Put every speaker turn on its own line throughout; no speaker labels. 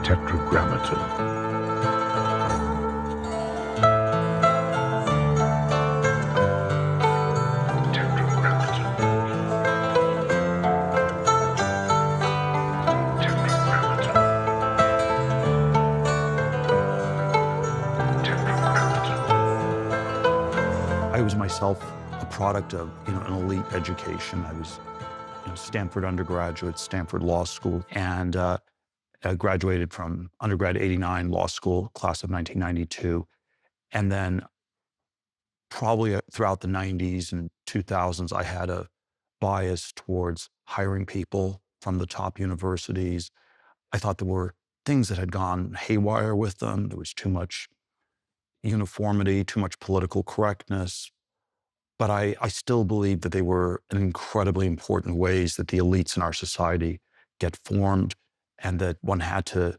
Tetragrammaton.
I was myself a product of, an elite education. I was, Stanford undergraduate, Stanford Law School, and I graduated from undergrad '89, law school, class of 1992. And then probably throughout the '90s and 2000s, I had a bias towards hiring people from the top universities. I thought there were things that had gone haywire with them. There was too much uniformity, too much political correctness. But I still believe that they were in incredibly important ways that the elites in our society get formed, and that one had to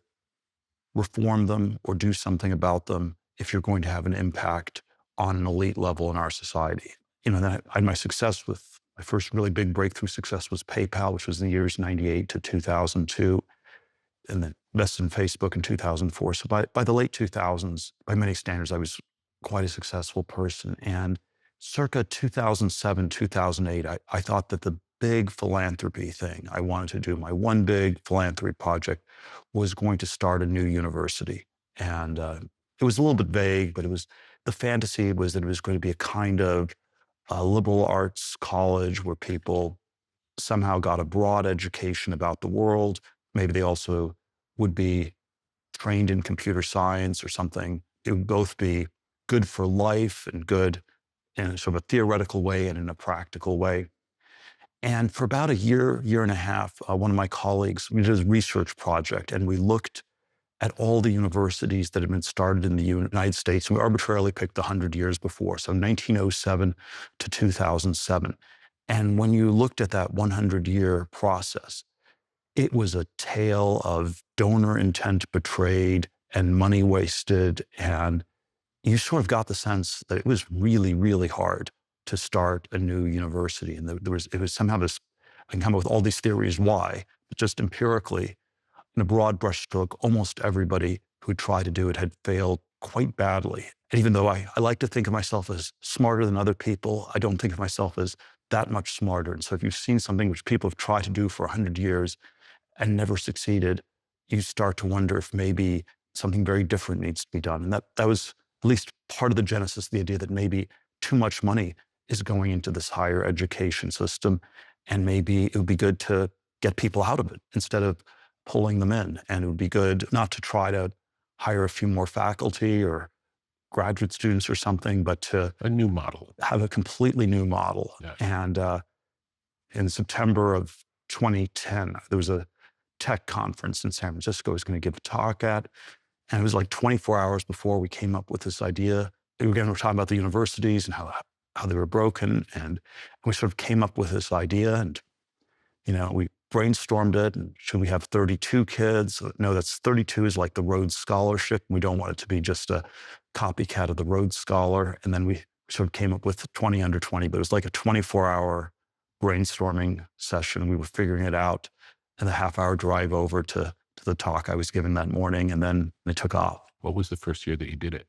reform them or do something about them if you're going to have an impact on an elite level in our society. Then I had my first really big breakthrough success was PayPal, which was in the years 98 to 2002, and then invested in Facebook in 2004. So by the late 2000s, by many standards, I was quite a successful person. And circa 2007, 2008, I thought that the big philanthropy thing I wanted to do, my one big philanthropy project, was going to start a new university. And it was a little bit vague, but the fantasy was that it was going to be a kind of liberal arts college where people somehow got a broad education about the world. Maybe they also would be trained in computer science or something. It would both be good for life and good in a sort of a theoretical way and in a practical way. And for about a year and a half, one of my colleagues, we did a research project, and we looked at all the universities that had been started in the United States. And we arbitrarily picked 100 years before, so 1907 to 2007. And when you looked at that 100-year process, it was a tale of donor intent betrayed and money wasted. And you sort of got the sense that it was really, really hard to start a new university. And it was somehow this, I can come up with all these theories why, but just empirically, in a broad brushstroke, almost everybody who tried to do it had failed quite badly. And even though I like to think of myself as smarter than other people, I don't think of myself as that much smarter. And so if you've seen something which people have tried to do for 100 years and never succeeded, you start to wonder if maybe something very different needs to be done. And that was at least part of the genesis of the idea that maybe too much money is going into this higher education system, and maybe it would be good to get people out of it instead of pulling them in. And it would be good not to try to hire a few more faculty or graduate students or something, but to
A new model.
have a completely new model.
Yes.
And in September of 2010, there was a tech conference in San Francisco I was going to give a talk at. And it was like 24 hours before we came up with this idea. Again, we're talking about the universities and how they were broken. And we sort of came up with this idea, and, we brainstormed it. And should we have 32 kids? No, 32 is like the Rhodes Scholarship. We don't want it to be just a copycat of the Rhodes Scholar. And then we sort of came up with 20 under 20, but it was like a 24-hour brainstorming session. We were figuring it out, and the half-hour drive over to the talk I was giving that morning, and then it took off.
What was the first year that you did it?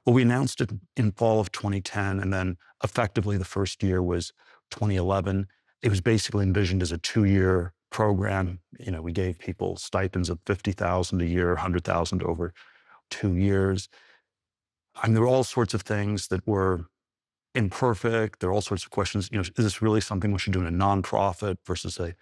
Well, we announced it in fall of 2010, and then effectively the first year was 2011. It was basically envisioned as a 2-year program. We gave people stipends of $50,000 a year, $100,000 over 2 years. There were all sorts of things that were imperfect. There are all sorts of questions. Is this really something we should do in a nonprofit versus a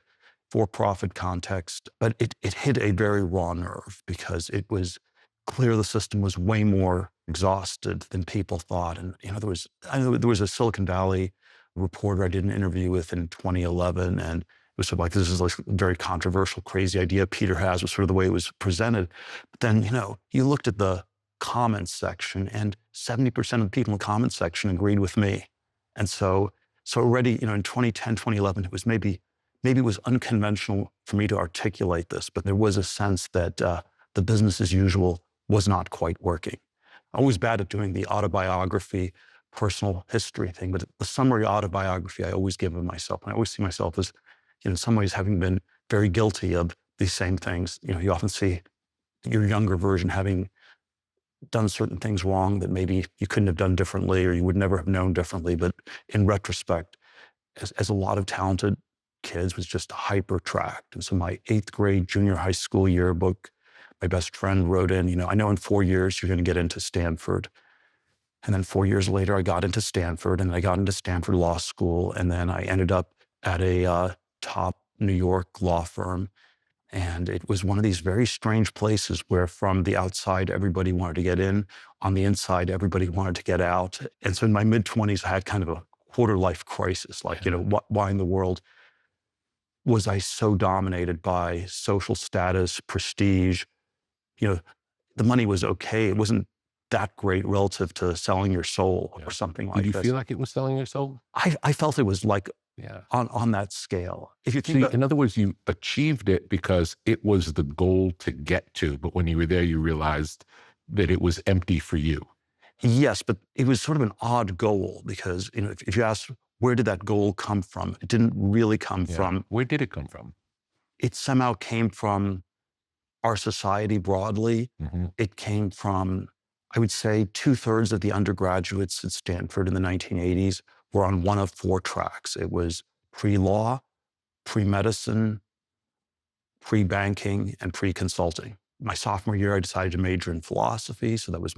for-profit context? But it hit a very raw nerve, because it was clear the system was way more exhausted than people thought. And there was a Silicon Valley reporter I did an interview with in 2011, and it was sort of like, this is like a very controversial, crazy idea Peter has, was sort of the way it was presented. But then, you looked at the comments section, and 70% of the people in the comments section agreed with me. And so already, in 2010, 2011, it was maybe it was unconventional for me to articulate this, but there was a sense that the business as usual was not quite working. I'm always bad at doing the autobiography, personal history thing, but the summary autobiography I always give of myself. And I always see myself as, in some ways, having been very guilty of these same things. You often see your younger version having done certain things wrong that maybe you couldn't have done differently or you would never have known differently. But in retrospect, as a lot of talented kids, was just hyper tracked. And so my 8th grade junior high school yearbook, my best friend wrote in, I know in 4 years you're going to get into Stanford. And then 4 years later, I got into Stanford, and I got into Stanford Law School. And then I ended up at a top New York law firm. And it was one of these very strange places where from the outside, everybody wanted to get in. On the inside, everybody wanted to get out. And so in my mid-20s, I had kind of a quarter-life crisis. Like, why in the world was I so dominated by social status, prestige? The money was okay. It wasn't that great relative to selling your soul or something like
Did you
this.
feel like it was selling your soul?
I felt it was like
Yeah.
on that scale. If you think
See,
about,
in other words, you achieved it because it was the goal to get to, but when you were there, you realized that it was empty for you.
yes, but it was sort of an odd goal because, if you ask, where did that goal come from? It didn't really come
Yeah.
from,
Where did it come from?
it somehow came from our society broadly.
Mm-hmm.
It came from, I would say, 2/3 of the undergraduates at Stanford in the 1980s were on one of 4 tracks. It was pre-law, pre-medicine, pre-banking, and pre-consulting. My sophomore year, I decided to major in philosophy. So that was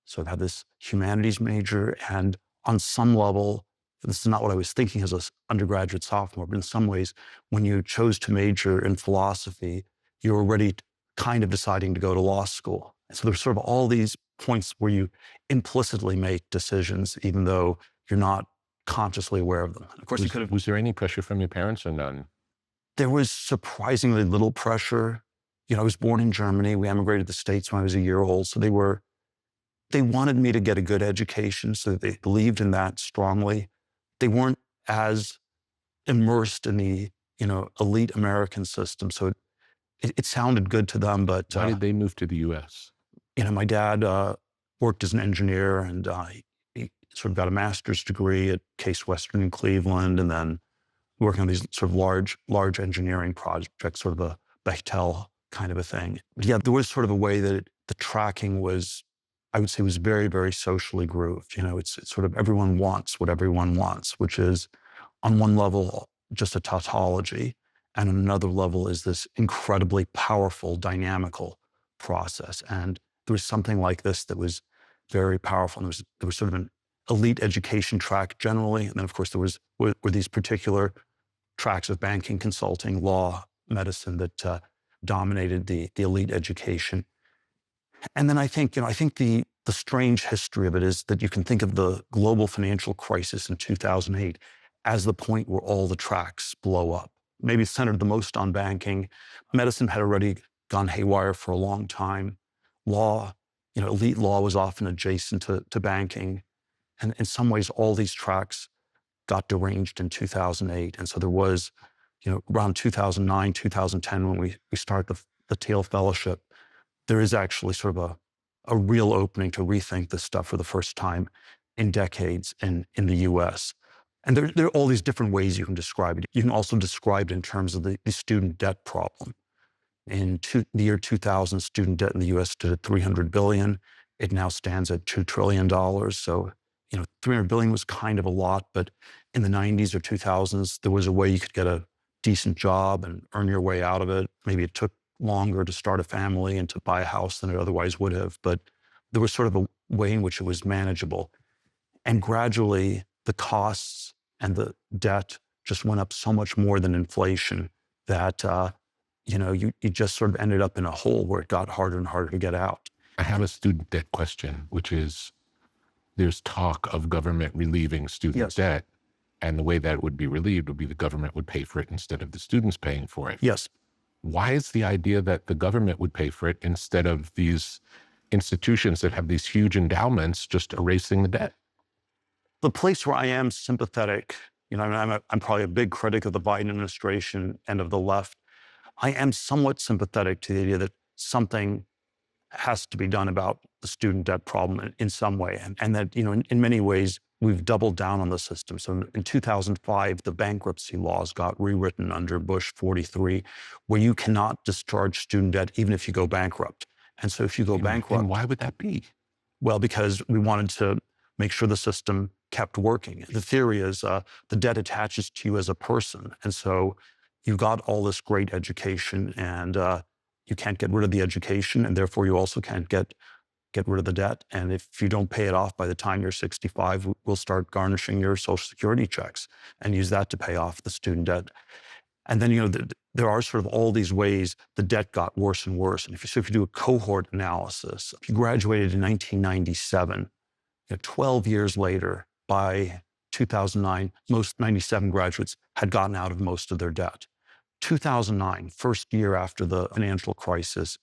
so I had this humanities major. And on some level, this is not what I was thinking as an undergraduate sophomore, but in some ways, when you chose to major in philosophy, you were already kind of deciding to go to law school. And so there's sort of all these points where you implicitly make decisions, even though you're not consciously aware of them. And of course, you could have.
Was there any pressure from your parents or none?
There was surprisingly little pressure. I was born in Germany. We emigrated to the States when I was a year old. So they wanted me to get a good education, so they believed in that strongly. They weren't as immersed in the, elite American system. So it sounded good to them, but
Why did they move to the U.S.?
my dad worked as an engineer, and he sort of got a master's degree at Case Western in Cleveland, and then working on these sort of large engineering projects, sort of a Bechtel kind of a thing. But yeah, there was sort of a way that the tracking was, I would say, was very, very socially grooved. It's sort of everyone wants what everyone wants, which is on one level just a tautology, and on another level is this incredibly powerful, dynamical process. And there was something like this that was very powerful. And there was sort of an elite education track generally, and then of course there were these particular tracks of banking, consulting, law, medicine that dominated the elite education. And then I think the strange history of it is that you can think of the global financial crisis in 2008 as the point where all the tracks blow up. Maybe it's centered the most on banking. Medicine had already gone haywire for a long time. Law, elite law was often adjacent to banking. And in some ways, all these tracks got deranged in 2008. And so there was, around 2009, 2010, when we start the Thiel Fellowship, there is actually sort of a real opening to rethink this stuff for the first time in decades in the US. And there are all these different ways you can describe it. You can also describe it in terms of the student debt problem. In the year 2000, student debt in the US stood at $300 billion. It now stands at $2 trillion. So, $300 billion was kind of a lot, but in the 90s or 2000s, there was a way you could get a decent job and earn your way out of it. Maybe it took longer to start a family and to buy a house than it otherwise would have, but there was sort of a way in which it was manageable. And gradually, the costs and the debt just went up so much more than inflation that, you just sort of ended up in a hole where it got harder and harder to get out.
I have a student debt question, which is, there's talk of government relieving student
Yes.
debt, and the way that would be relieved would be the government would pay for it instead of the students paying for it.
Yes.
Why is the idea that the government would pay for it instead of these institutions that have these huge endowments just erasing the debt?
The place where I am sympathetic, I'm probably a big critic of the Biden administration and of the left. I am somewhat sympathetic to the idea that something has to be done about the student debt problem in some way. And that, in many ways, we've doubled down on the system. So in 2005, the bankruptcy laws got rewritten under Bush 43, where you cannot discharge student debt even if you go bankrupt. And so if you go
And
bankrupt,
why would that be?
well, because we wanted to make sure the system kept working. The theory is the debt attaches to you as a person. And so you've got all this great education and you can't get rid of the education, and therefore you also can't get rid of the debt. And if you don't pay it off by the time you're 65, we'll start garnishing your Social Security checks and use that to pay off the student debt. And then, there are sort of all these ways the debt got worse and worse. And if you do a cohort analysis, if you graduated in 1997, 12 years later, by 2009, most 97 graduates had gotten out of most of their debt. 2009, first year after the financial crisis,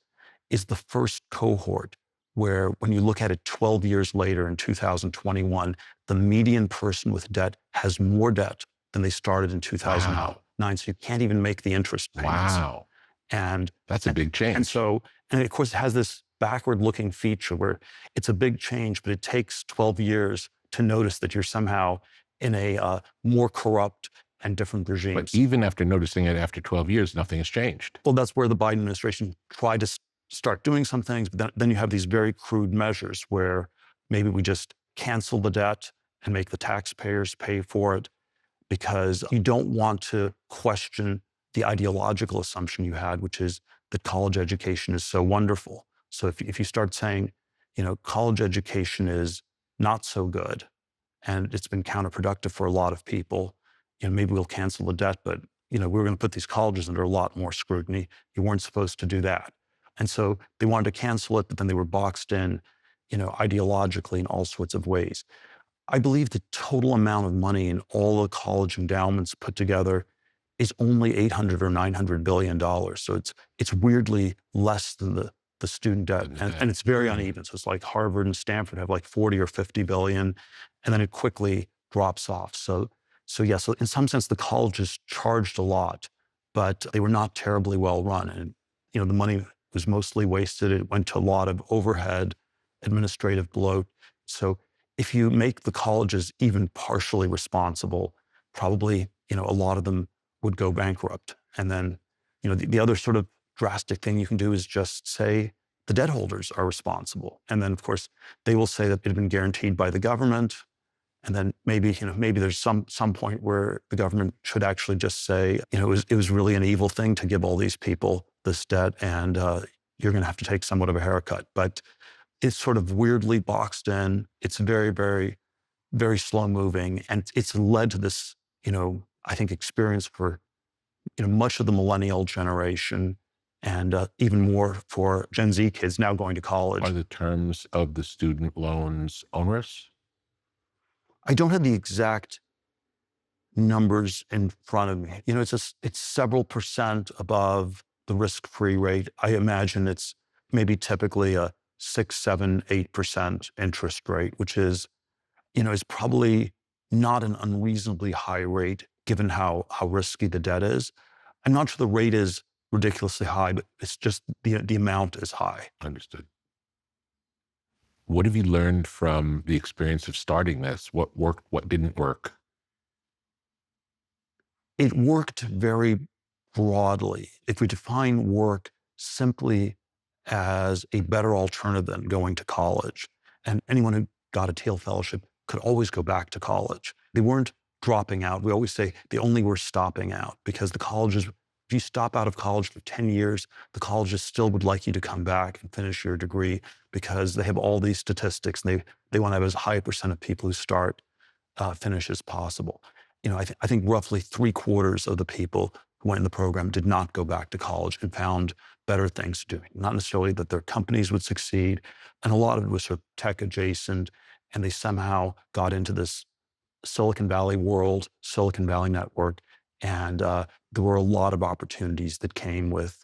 is the first cohort where, when you look at it 12 years later in 2021, the median person with debt has more debt than they started in 2009.
Wow.
So you can't even make the interest payments.
Wow.
And
That's a big change.
and of course, it has this backward-looking feature where it's a big change, but it takes 12 years to notice that you're somehow in a more corrupt and different regime.
But even after noticing it after 12 years, nothing has changed.
Well, that's where the Biden administration tried to start doing some things, but then you have these very crude measures where maybe we just cancel the debt and make the taxpayers pay for it, because you don't want to question the ideological assumption you had, which is that college education is so wonderful. So if you start saying, college education is not so good and it's been counterproductive for a lot of people, maybe we'll cancel the debt, but we're going to put these colleges under a lot more scrutiny. You weren't supposed to do that. And so they wanted to cancel it, but then they were boxed in, ideologically in all sorts of ways. I believe the total amount of money in all the college endowments put together is only 800 or 900 billion dollars. So it's weirdly less than the student debt, and it's very uneven. So it's like Harvard and Stanford have like 40 or 50 billion, and then it quickly drops off. So in some sense, the colleges charged a lot, but they were not terribly well run. And, the money was mostly wasted. It went to a lot of overhead, administrative bloat. So if you make the colleges even partially responsible, probably, a lot of them would go bankrupt. And then, the other sort of drastic thing you can do is just say the debt holders are responsible. And then, of course, they will say that it had been guaranteed by the government. And then maybe there's some point where the government should actually just say, it was really an evil thing to give all these people this debt, and you're going to have to take somewhat of a haircut. But it's sort of weirdly boxed in. It's very, very, very slow moving. And it's led to this, I think, experience for, much of the millennial generation, and even more for Gen Z kids now going to college.
Are the terms of the student loans onerous?
I don't have the exact numbers in front of me. It's several percent above the risk-free rate. I imagine it's maybe typically a 6, 7, 8% interest rate, which is, is probably not an unreasonably high rate given how risky the debt is. I'm not sure the rate is ridiculously high, but it's just the amount is high.
Understood. What have you learned from the experience of starting this? What worked, what didn't work?
It worked very broadly. If we define work simply as a better alternative than going to college, and anyone who got a Thiel Fellowship could always go back to college. They weren't dropping out. We always say they only were stopping out, because the colleges, if you stop out of college for 10 years, the colleges still would like you to come back and finish your degree, because they have all these statistics, and they want to have as high a percent of people who start finish as possible. I think roughly 3/4 of the people who went in the program did not go back to college and found better things to do. Not necessarily that their companies would succeed, and a lot of it was sort of tech adjacent, and they somehow got into this Silicon Valley world, Silicon Valley network, and there were a lot of opportunities that came with,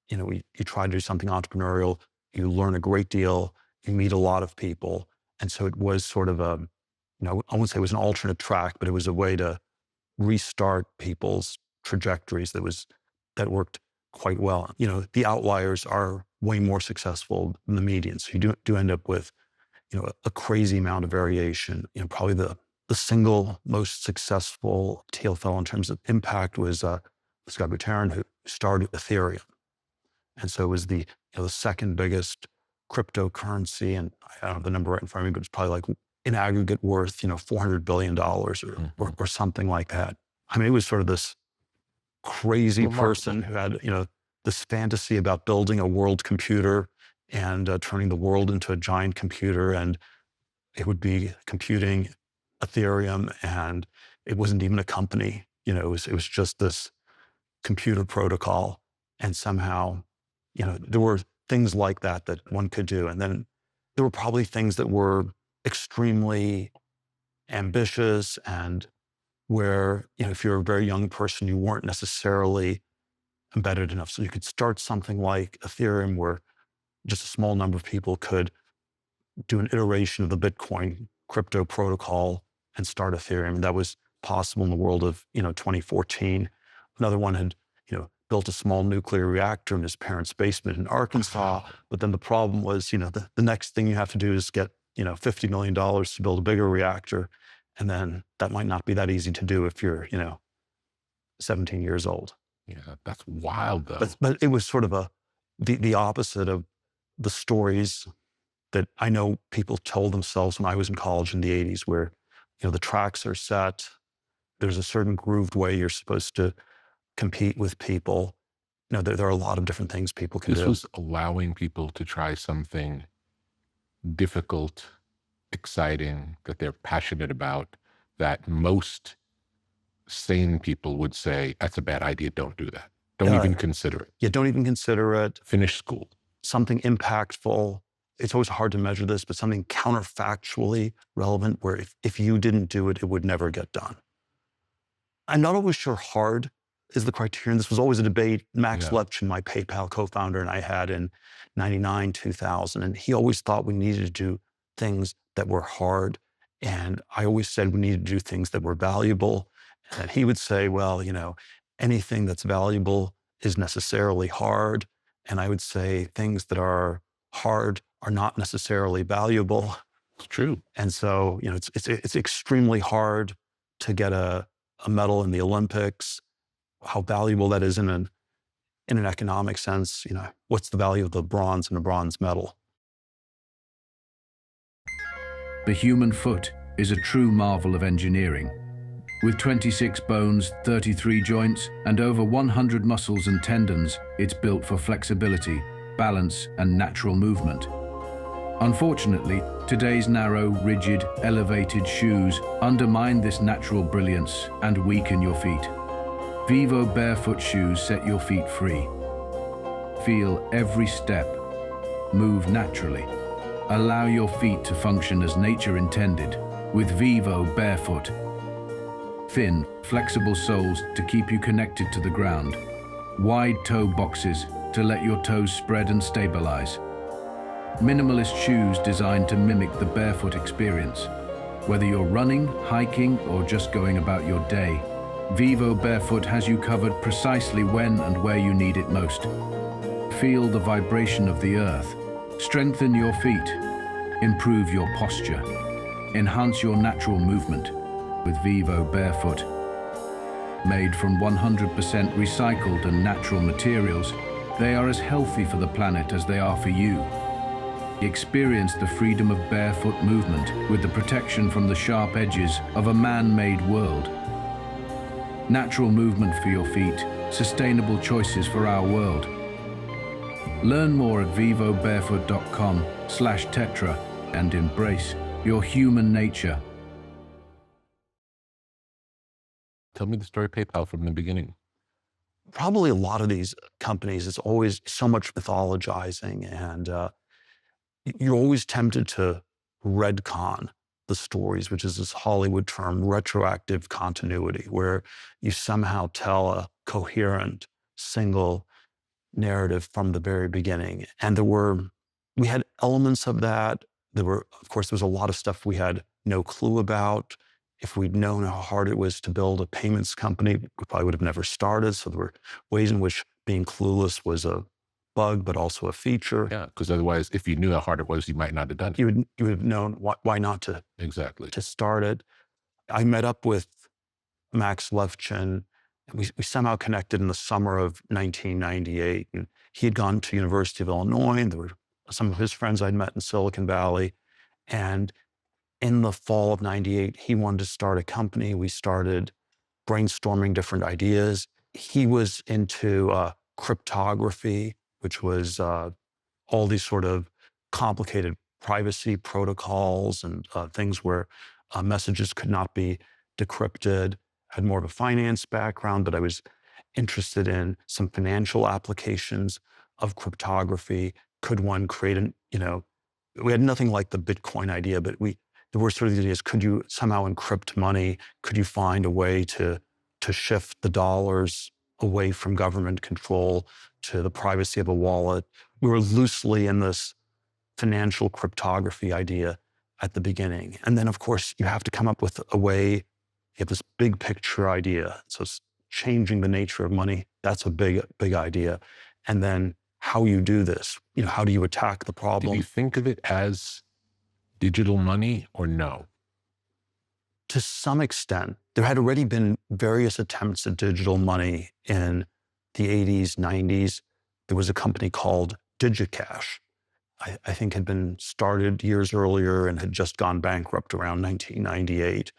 you try to do something entrepreneurial, you learn a great deal, you meet a lot of people, and so it was sort of a, I wouldn't say it was an alternate track, but it was a way to restart people's trajectories that worked quite well. The outliers are way more successful than the median. So you do end up with, a crazy amount of variation. Probably the the single most successful Thiel Fellow in terms of impact was this guy Buterin, who started Ethereum. And so it was the second biggest cryptocurrency, and I don't have the number right in front of me, but it's probably like in aggregate worth, $400 billion or something like that. I mean, it was sort of this crazy person who had, this fantasy about building a world computer and turning the world into a giant computer, and it would be computing Ethereum, and it wasn't even a company. It was just this computer protocol, and somehow, there were things like that one could do. And then there were probably things that were extremely ambitious, and where, if you're a very young person, you weren't necessarily embedded enough. So you could start something like Ethereum, where just a small number of people could do an iteration of the Bitcoin crypto protocol and start Ethereum. And that was possible in the world of, 2014. Another one had, built a small nuclear reactor in his parents' basement in Arkansas. But then the problem was, the next thing you have to do is get, $50 million to build a bigger reactor. And then that might not be that easy to do if you're, 17 years old.
Yeah, that's wild though.
But it was sort of the opposite of the stories that I know people told themselves when I was in college in the 80s, where, the tracks are set. There's a certain grooved way you're supposed to compete with people. There are a lot of different things people can do.
This was allowing people to try something difficult, exciting, that they're passionate about, that most sane people would say, that's a bad idea, don't do that. Don't even consider it.
Yeah, don't even consider it.
Finish school.
Something impactful. It's always hard to measure this, but something counterfactually relevant, where if you didn't do it, it would never get done. I'm not always sure hard is the criterion. This was always a debate. Max Lepchin, my PayPal co-founder, and I had in 99, 2000. And he always thought we needed to do things that were hard. And I always said we needed to do things that were valuable. And he would say, well, anything that's valuable is necessarily hard. And I would say things that are hard are not necessarily valuable.
It's true.
And so, it's extremely hard to get a medal in the Olympics. How valuable that is in an economic sense. What's the value of the bronze in a bronze medal?
The human foot is a true marvel of engineering. With 26 bones, 33 joints, and over 100 muscles and tendons, it's built for flexibility, balance, and natural movement. Unfortunately, today's narrow, rigid, elevated shoes undermine this natural brilliance and weaken your feet. Vivo Barefoot shoes set your feet free. Feel every step. Move naturally. Allow your feet to function as nature intended with Vivo Barefoot. Thin, flexible soles to keep you connected to the ground. Wide toe boxes to let your toes spread and stabilize. Minimalist shoes designed to mimic the barefoot experience. Whether you're running, hiking, or just going about your day, Vivo Barefoot has you covered precisely when and where you need it most. Feel the vibration of the earth. Strengthen your feet. Improve your posture. Enhance your natural movement with Vivo Barefoot. Made from 100% recycled and natural materials, they are as healthy for the planet as they are for you. Experience the freedom of barefoot movement with the protection from the sharp edges of a man-made world. Natural movement for your feet, sustainable choices for our world. Learn more at vivobarefoot.com/tetra and embrace your human nature.
Tell me the story of PayPal from the beginning.
Probably a lot of these companies, it's always so much mythologizing, and you're always tempted to redcon the stories, which is this Hollywood term, retroactive continuity, where you somehow tell a coherent, single narrative from the very beginning. And we had elements of that. Of course, there was a lot of stuff we had no clue about. If we'd known how hard it was to build a payments company, we probably would have never started. So there were ways in which being clueless was a bug, but also a feature.
Yeah, because otherwise, if you knew how hard it was, you might not have done it.
You would have known why not to
Exactly.
to start it. I met up with Max Levchin, and we somehow connected in the summer of 1998. And he had gone to University of Illinois, and there were some of his friends I'd met in Silicon Valley. And in the fall of 98, he wanted to start a company. We started brainstorming different ideas. He was into cryptography, which was all these sort of complicated privacy protocols and things where messages could not be decrypted. I had more of a finance background, but I was interested in some financial applications of cryptography. Could one create we had nothing like the Bitcoin idea, but there were sort of the ideas, could you somehow encrypt money? Could you find a way to shift the dollars away from government control to the privacy of a wallet? We were loosely in this financial cryptography idea at the beginning. And then, of course, you have to come up with a way. You have this big picture idea. So it's changing the nature of money. That's a big idea. And then how you do this, how do you attack the problem?
Did you think of it as digital money or no?
To some extent, there had already been various attempts at digital money in the 80s, 90s. There was a company called DigiCash, I think had been started years earlier and had just gone bankrupt around 1998.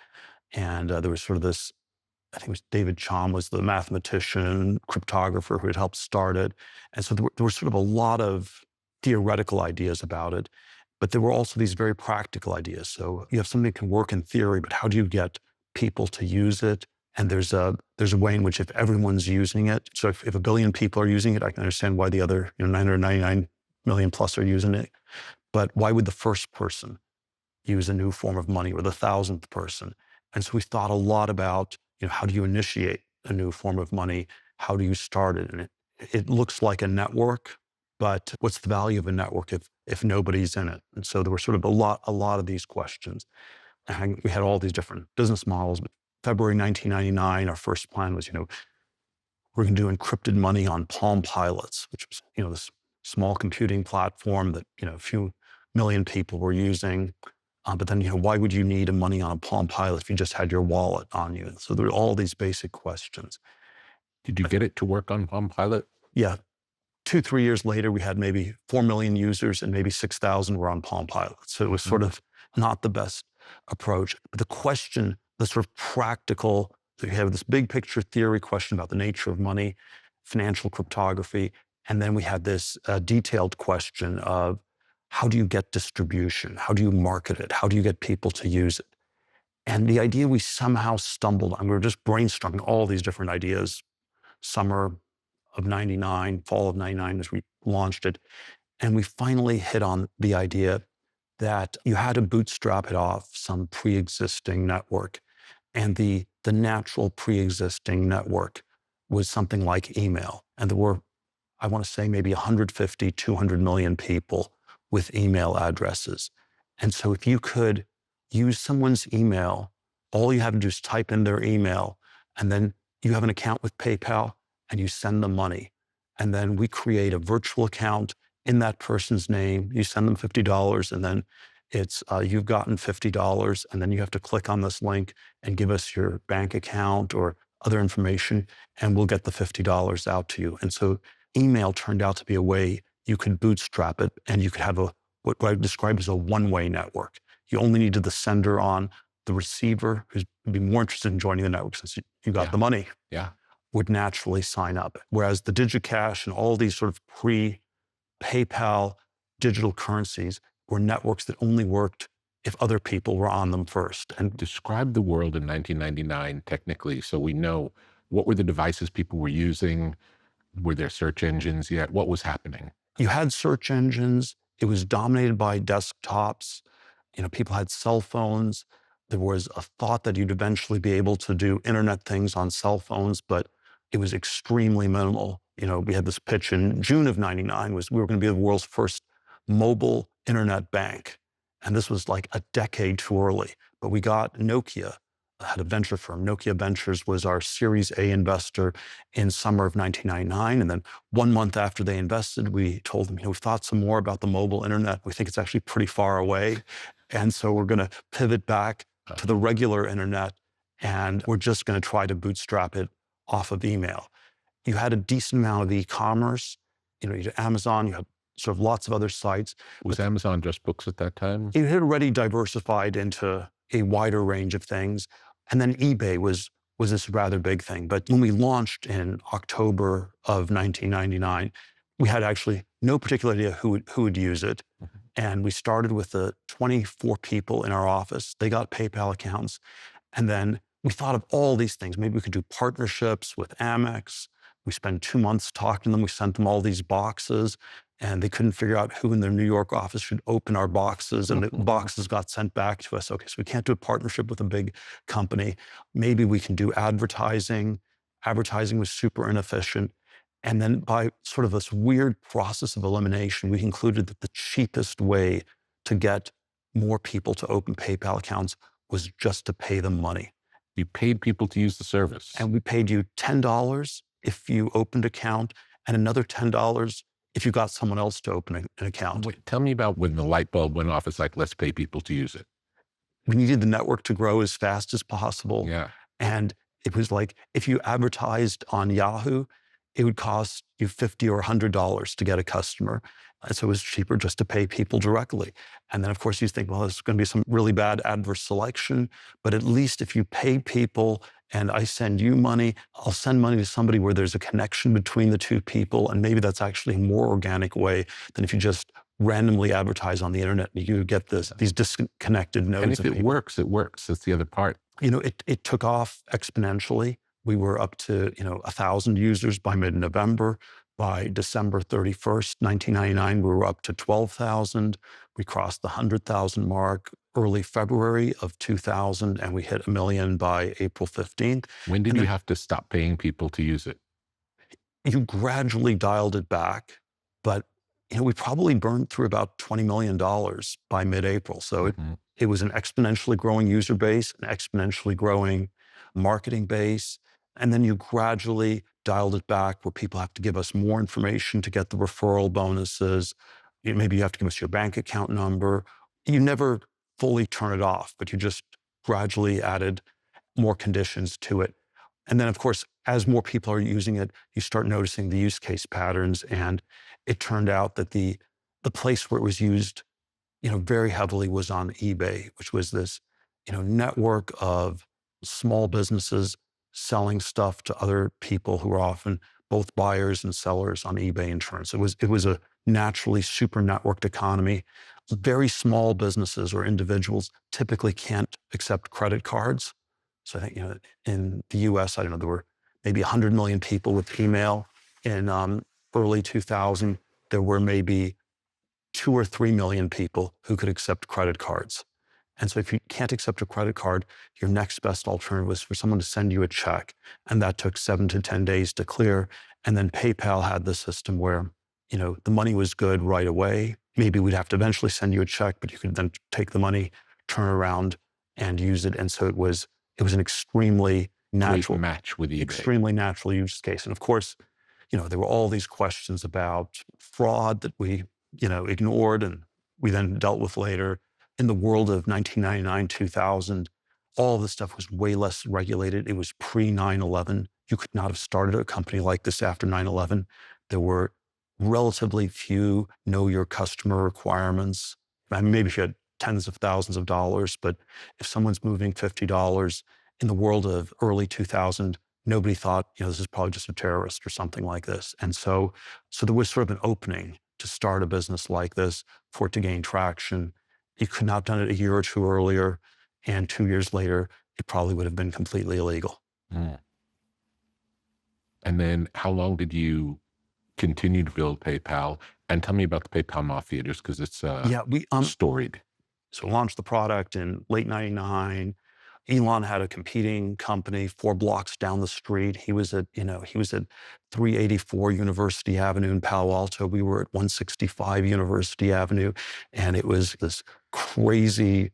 And there was sort of this, I think it was David Chaum was the mathematician, cryptographer who had helped start it. And so there were sort of a lot of theoretical ideas about it, but there were also these very practical ideas. So you have something that can work in theory, but how do you get people to use it? And there's a way in which if everyone's using it, so if 1 billion people are using it, I can understand why the other 999 million plus are using it. But why would the first person use a new form of money, or the 1,000th person? And so we thought a lot about, how do you initiate a new form of money? How do you start it? And it looks like a network, but what's the value of a network if nobody's in it? And so there were sort of a lot of these questions. And we had all these different business models. But February 1999, our first plan was, we're going to do encrypted money on Palm Pilots, which was, this small computing platform that, a few million people were using. But then, why would you need money on a Palm Pilot if you just had your wallet on you? So there were all these basic questions.
Did you get it to work on Palm Pilot?
Yeah. 2-3 years later, we had maybe 4 million users and maybe 6,000 were on Palm Pilot. So it was sort of not the best approach. But the question, the sort of practical, so you have this big picture theory question about the nature of money, financial cryptography, and then we had this detailed question of how do you get distribution? How do you market it? How do you get people to use it? And the idea we somehow stumbled on, we were just brainstorming all these different ideas, summer of 99, fall of 99 as we launched it. And we finally hit on the idea that you had to bootstrap it off some pre-existing network. And the natural pre-existing network was something like email. And there were, I want to say, maybe 150, 200 million people with email addresses. And so if you could use someone's email, all you have to do is type in their email, and then you have an account with PayPal and you send them money. And then we create a virtual account in that person's name. You send them $50, and then it's you've gotten $50, and then you have to click on this link and give us your bank account or other information, and we'll get the $50 out to you. And so email turned out to be a way you could bootstrap it, and you could have what I describe as a one-way network. You only needed the sender on. The receiver, who'd be more interested in joining the network since you got the money, would naturally sign up. Whereas the DigiCash and all these sort of pre-PayPal digital currencies were networks that only worked if other people were on them first. And
describe the world in 1999 technically, so we know what were the devices people were using. Were there search engines yet? What was happening?
You had search engines. It was dominated by desktops. People had cell phones. There was a thought that you'd eventually be able to do internet things on cell phones, but it was extremely minimal. We had this pitch in June of 99 was we were going to be the world's first mobile internet bank. And this was like a decade too early. But we got Nokia, had a venture firm. Nokia Ventures was our Series A investor in summer of 1999. And then 1 month after they invested, we told them, we've thought some more about the mobile internet. We think it's actually pretty far away. And so we're going to pivot back to the regular internet. and we're just going to try to bootstrap it off of email. You had a decent amount of e-commerce. You had Amazon, you had sort of lots of other sites.
Was Amazon just books at that time?
It had already diversified into a wider range of things. And then eBay was this rather big thing. But when we launched in October of 1999, we had actually no particular idea who would use it. And we started with the 24 people in our office. They got PayPal accounts. And then we thought of all these things. Maybe we could do partnerships with Amex. We spent 2 months talking to them. We sent them all these boxes, and they couldn't figure out who in their New York office should open our boxes. And the boxes got sent back to us. Okay, so we can't do a partnership with a big company. Maybe we can do advertising. Advertising was super inefficient. And then by sort of this weird process of elimination, we concluded that the cheapest way to get more people to open PayPal accounts was just to pay them money.
You paid people to use the service.
And we paid you $10 if you opened an account, and another $10 if you got someone else to open an account.
Wait, tell me about when the light bulb went off. It's like, let's pay people to use it.
We needed the network to grow as fast as possible.
Yeah.
And it was like, if you advertised on Yahoo, it would cost you $50 or $100 to get a customer. And so it was cheaper just to pay people directly. And then, of course, you think, well, there's going to be some really bad adverse selection. But at least if you pay people and I send you money, I'll send money to somebody where there's a connection between the two people. And maybe that's actually a more organic way than if you just randomly advertise on the internet and you get these disconnected nodes.
And if it works, it works. That's the other part.
It took off exponentially. We were up to 1,000 users by mid-November. By December 31st, 1999, we were up to 12,000. We crossed the 100,000 mark early February of 2000, and we hit 1 million by April 15th.
When did you have to stop paying people to use it?
You gradually dialed it back, but we probably burned through about $20 million by mid-April. So it was an exponentially growing user base, an exponentially growing marketing base. And then you gradually dialed it back where people have to give us more information to get the referral bonuses. Maybe you have to give us your bank account number. You never fully turn it off, but you just gradually added more conditions to it. And then, of course, as more people are using it, you start noticing the use case patterns. And it turned out that the place where it was used, very heavily was on eBay, which was this, network of small businesses selling stuff to other people who are often both buyers and sellers on eBay and turns. It was a naturally super networked economy. Very small businesses or individuals typically can't accept credit cards. So I think, in the US, I don't know, there were maybe 100 million people with email. In early 2000, there were maybe 2 or 3 million people who could accept credit cards. And so if you can't accept a credit card, your next best alternative was for someone to send you a check. And that took 7 to 10 days to clear. And then PayPal had the system where, the money was good right away. Maybe we'd have to eventually send you a check, but you could then take the money, turn around and use it. And so it was an extremely natural
match with eBay.
Extremely natural use case. And of course, there were all these questions about fraud that we, ignored and we then dealt with later. In the world of 1999, 2000, all this stuff was way less regulated. It was pre-9/11. You could not have started a company like this after 9/11. There were relatively few know your customer requirements. I mean, maybe if you had tens of thousands of dollars, but if someone's moving $50 in the world of early 2000, nobody thought, this is probably just a terrorist or something like this. And so there was sort of an opening to start a business like this for it to gain traction. You could not have done it a year or two earlier, and 2 years later, it probably would have been completely illegal.
Mm. And then how long did you continue to build PayPal? And tell me about the PayPal Mafia, just because it's storied.
So launched the product in late 99. Elon had a competing company 4 blocks down the street. He was at 384 University Avenue in Palo Alto. We were at 165 University Avenue. And it was this crazy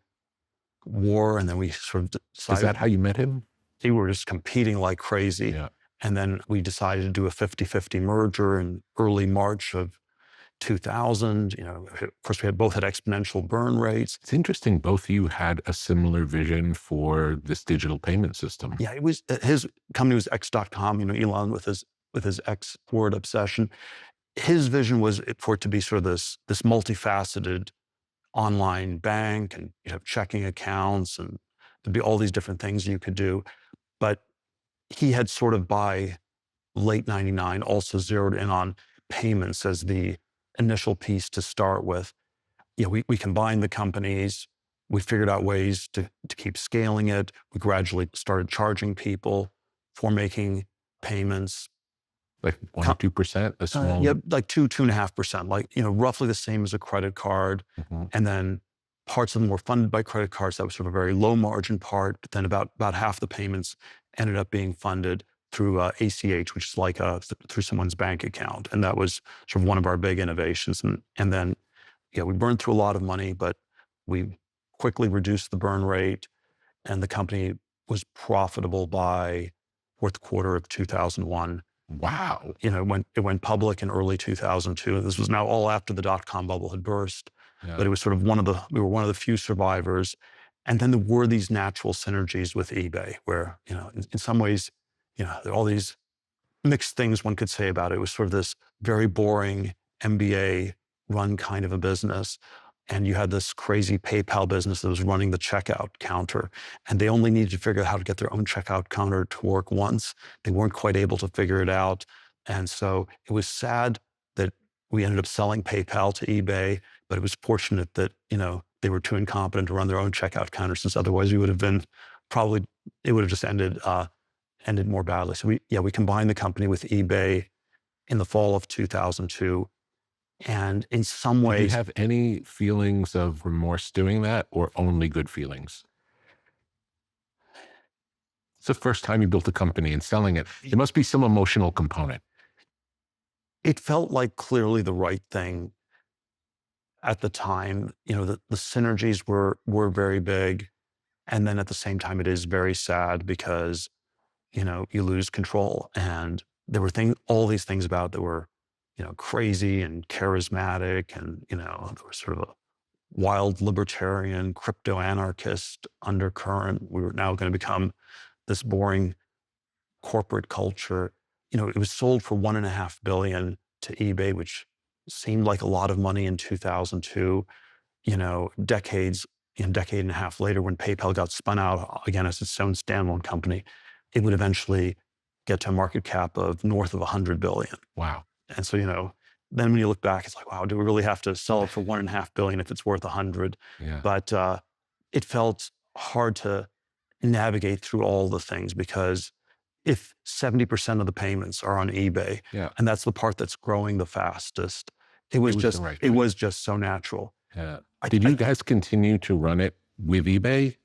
war. And then we sort of decided.
Is that how you met him?
We were just competing like crazy.
Yeah.
And then we decided to do a 50-50 merger in early March of 2000. Of course, we both had exponential burn rates.
It's interesting. Both of you had a similar vision for this digital payment system.
Yeah, it was his company was X.com. Elon with his X word obsession. His vision was for it to be sort of this multifaceted online bank, and you'd have checking accounts, and there'd be all these different things you could do. But he had sort of by late 99 also zeroed in on payments as the initial piece to start with. We combined the companies. We figured out ways to keep scaling it. We gradually started charging people for making payments.
Like 1 or 2%, a small.
Yeah, like 2.5%, like, roughly the same as a credit card.
Mhm.
And then parts of them were funded by credit cards. That was sort of a very low margin part. But then about half the payments ended up being funded through ACH, which is like through someone's bank account. And that was sort of one of our big innovations. And then, we burned through a lot of money, but we quickly reduced the burn rate, and the company was profitable by fourth quarter of 2001.
Wow.
It went public in early 2002. This was now all after the dot-com bubble had burst,
Yeah.
but it was sort of we were one of the few survivors. And then there were these natural synergies with eBay where, in some ways, there are all these mixed things one could say about it. It was sort of this very boring MBA run kind of a business. And you had this crazy PayPal business that was running the checkout counter, and they only needed to figure out how to get their own checkout counter to work once. They weren't quite able to figure it out. And so it was sad that we ended up selling PayPal to eBay, but it was fortunate that, they were too incompetent to run their own checkout counter, since otherwise we would have been it would have just ended more badly. So we combined the company with eBay in the fall of 2002. And in some
Did
ways,
you have any feelings of remorse doing that, or only good feelings? It's the first time you built a company and selling it. There must be some emotional component.
it felt like clearly the right thing at the time. The synergies were very big. And then at the same time, it is very sad because, you lose control. And there were all these things about that were, crazy and charismatic, and, there was sort of a wild libertarian, crypto anarchist undercurrent. We were now going to become this boring corporate culture. It was sold for $1.5 billion to eBay, which seemed like a lot of money in 2002. Decade and a half later, when PayPal got spun out again as its own standalone company, it would eventually get to a market cap of north of $100 billion.
Wow.
And so, then when you look back, it's like, wow, do we really have to sell it for $1.5 billion if it's worth 100?
Yeah.
But it felt hard to navigate through all the things, because if 70% of the payments are on eBay,
Yeah.
and that's the part that's growing the fastest, it was
was the right
it
choice.
was just so natural.
Yeah. Did you guys continue to run it with eBay,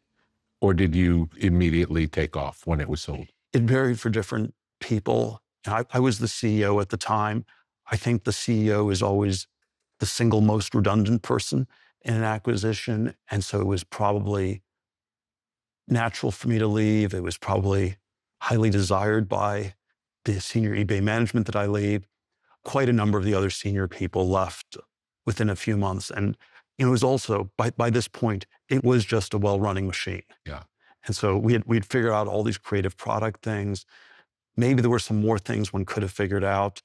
or did you immediately take off when it was sold?
It varied for different people. I was the CEO at the time. I think the CEO is always the single most redundant person in an acquisition. And so it was probably natural for me to leave. It was probably highly desired by the senior eBay management that I leave. Quite a number of the other senior people left within a few months. And it was also, by this point, it was just a well-running machine.
Yeah.
And so we'd figured out all these creative product things. Maybe there were some more things one could have figured out.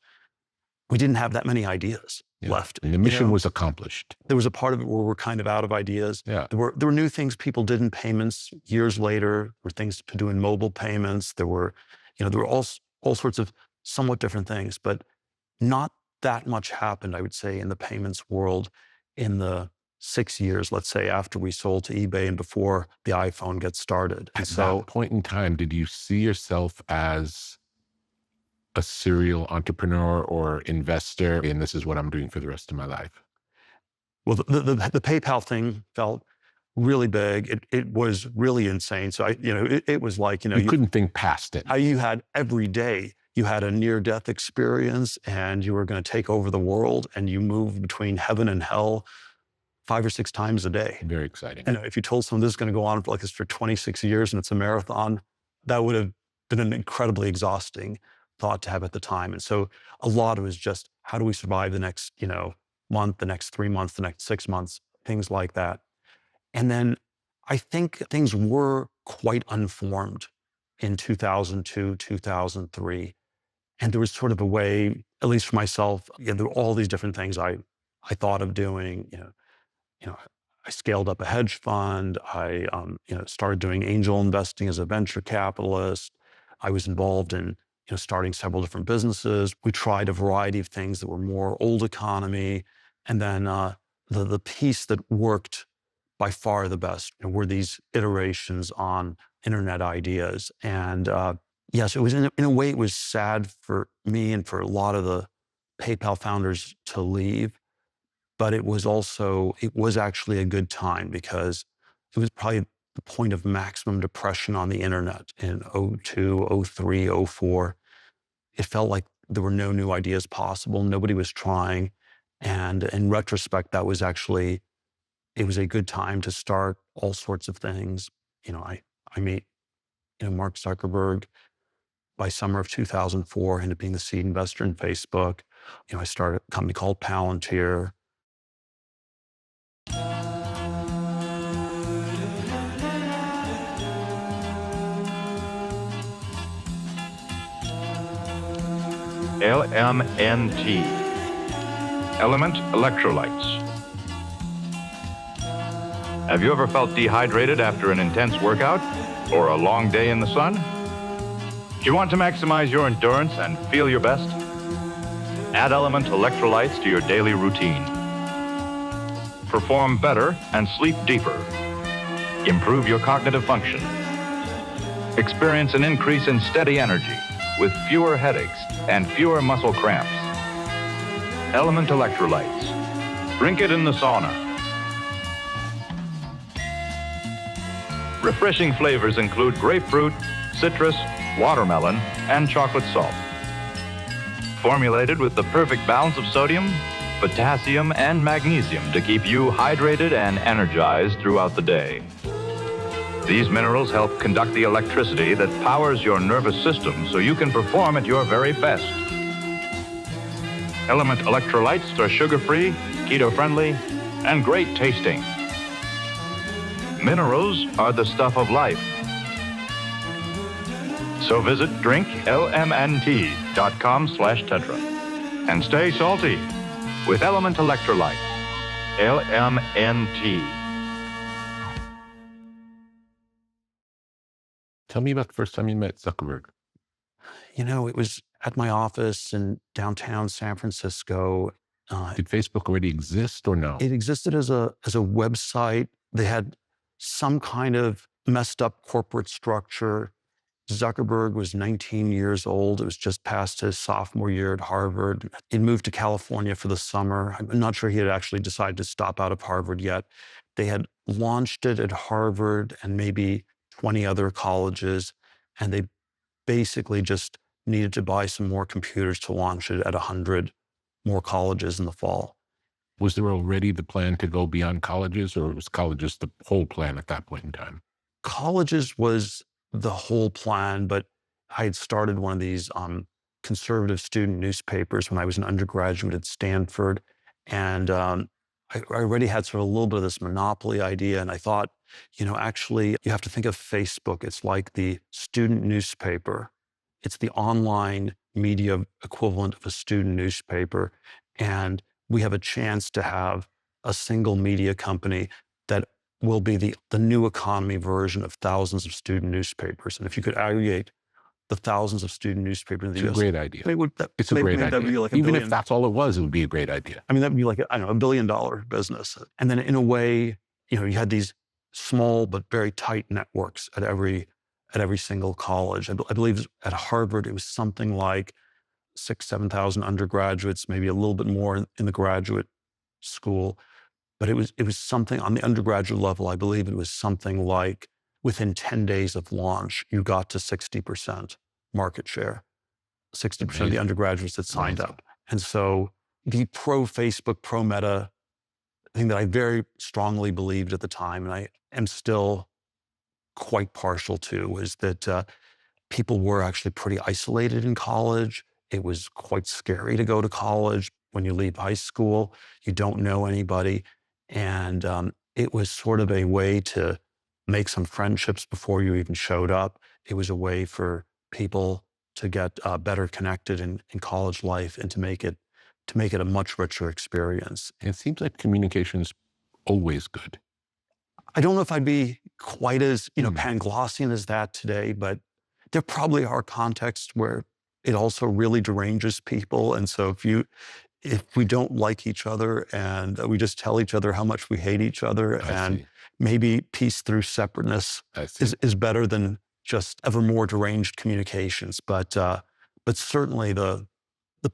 We didn't have that many ideas left.
And the mission was accomplished.
There was a part of it where we're kind of out of ideas.
Yeah.
There were new things people did in payments years later. There were things to do in mobile payments. There were all sorts of somewhat different things, but not that much happened, I would say, in the payments world in the 6 years, let's say, after we sold to eBay and before the iPhone gets started. And
At
so
that point in time, did you see yourself as a serial entrepreneur or investor, and this is what I'm doing for the rest of my life?
well, the PayPal thing felt really big. It was really insane. So it was like,
You couldn't think past it.
how you had every day, you had a near-death experience, and you were going to take over the world, and you moved between heaven and hell 5 or 6 times a day.
Very exciting.
And if you told someone this is going to go on like this for 26 years and it's a marathon, that would have been an incredibly exhausting thought to have at the time. And so a lot of it was just, how do we survive the next, month, the next 3 months, the next 6 months, things like that. And then I think things were quite unformed in 2002, 2003. And there was sort of a way, at least for myself, there were all these different things I thought of doing. You know, I scaled up a hedge fund. I started doing angel investing as a venture capitalist. I was involved in starting several different businesses. We tried a variety of things that were more old economy, and then the piece that worked by far the best were these iterations on internet ideas. And yes, it was in a way, it was sad for me and for a lot of the PayPal founders to leave, but it was actually a good time because it was probably the point of maximum depression on the internet in 02, 03, 04. It felt like there were no new ideas possible. Nobody was trying. And in retrospect, it was a good time to start all sorts of things. I meet, Mark Zuckerberg by summer of 2004, ended up being the seed investor in Facebook. I started a company called Palantir.
LMNT, Element Electrolytes. Have you ever felt dehydrated after an intense workout or a long day in the sun? Do you want to maximize your endurance and feel your best? Add Element Electrolytes to your daily routine. Perform better and sleep deeper. Improve your cognitive function. Experience an increase in steady energy with fewer headaches and fewer muscle cramps. Element Electrolytes. Drink it in the sauna. Refreshing flavors include grapefruit, citrus, watermelon, and chocolate salt. Formulated with the perfect balance of sodium, potassium, and magnesium to keep you hydrated and energized throughout the day. These minerals help conduct the electricity that powers your nervous system so you can perform at your very best. Element Electrolytes are sugar-free, keto-friendly, and great tasting. Minerals are the stuff of life. So visit drinklmnt.com/tetra and stay salty with Element Electrolytes. LMNT.
Tell me about the first time you met Zuckerberg.
It was at my office in downtown San Francisco.
Did Facebook already exist or no?
It existed as a website. They had some kind of messed up corporate structure. Zuckerberg was 19 years old. It was just past his sophomore year at Harvard. He'd moved to California for the summer. I'm not sure he had actually decided to stop out of Harvard yet. They had launched it at Harvard and maybe 20 other colleges, and they basically just needed to buy some more computers to launch it at 100 more colleges in the fall.
Was there already the plan to go beyond colleges, or was colleges the whole plan at that point in time?
Colleges was the whole plan, but I had started one of these conservative student newspapers when I was an undergraduate at Stanford. And I already had sort of a little bit of this monopoly idea. And I thought, actually, you have to think of Facebook. It's like the student newspaper. It's the online media equivalent of a student newspaper. And we have a chance to have a single media company that will be the new economy version of thousands of student newspapers. And if you could aggregate the thousands of student newspapers in the
It's
US,
a great idea.
It's
a great idea.
That'd be like
Even if that's all it was, it would be a great idea.
I mean, that'd be like, $1 billion business. And then in a way, you had these small but very tight networks at every single college. I believe at Harvard, it was something like 6,000, 7,000 undergraduates, maybe a little bit more in the graduate school. But it was something on the undergraduate level. I believe it was something like within 10 days of launch, you got to 60% market share, 60% of the undergraduates that signed up. And so the pro-Facebook, pro-Meta thing that I very strongly believed at the time, and I am still quite partial to, was that people were actually pretty isolated in college. It was quite scary to go to college. when you leave high school. You don't know anybody. And it was sort of a way to make some friendships before you even showed up. It was a way for people to get better connected in college life and to make it a much richer experience.
It seems like communication's always good.
I don't know if I'd be quite as, Panglossian as that today, but there probably are contexts where it also really deranges people. And so if we don't like each other and we just tell each other how much we hate each other, and maybe peace through separateness is better than just ever more deranged communications. But certainly the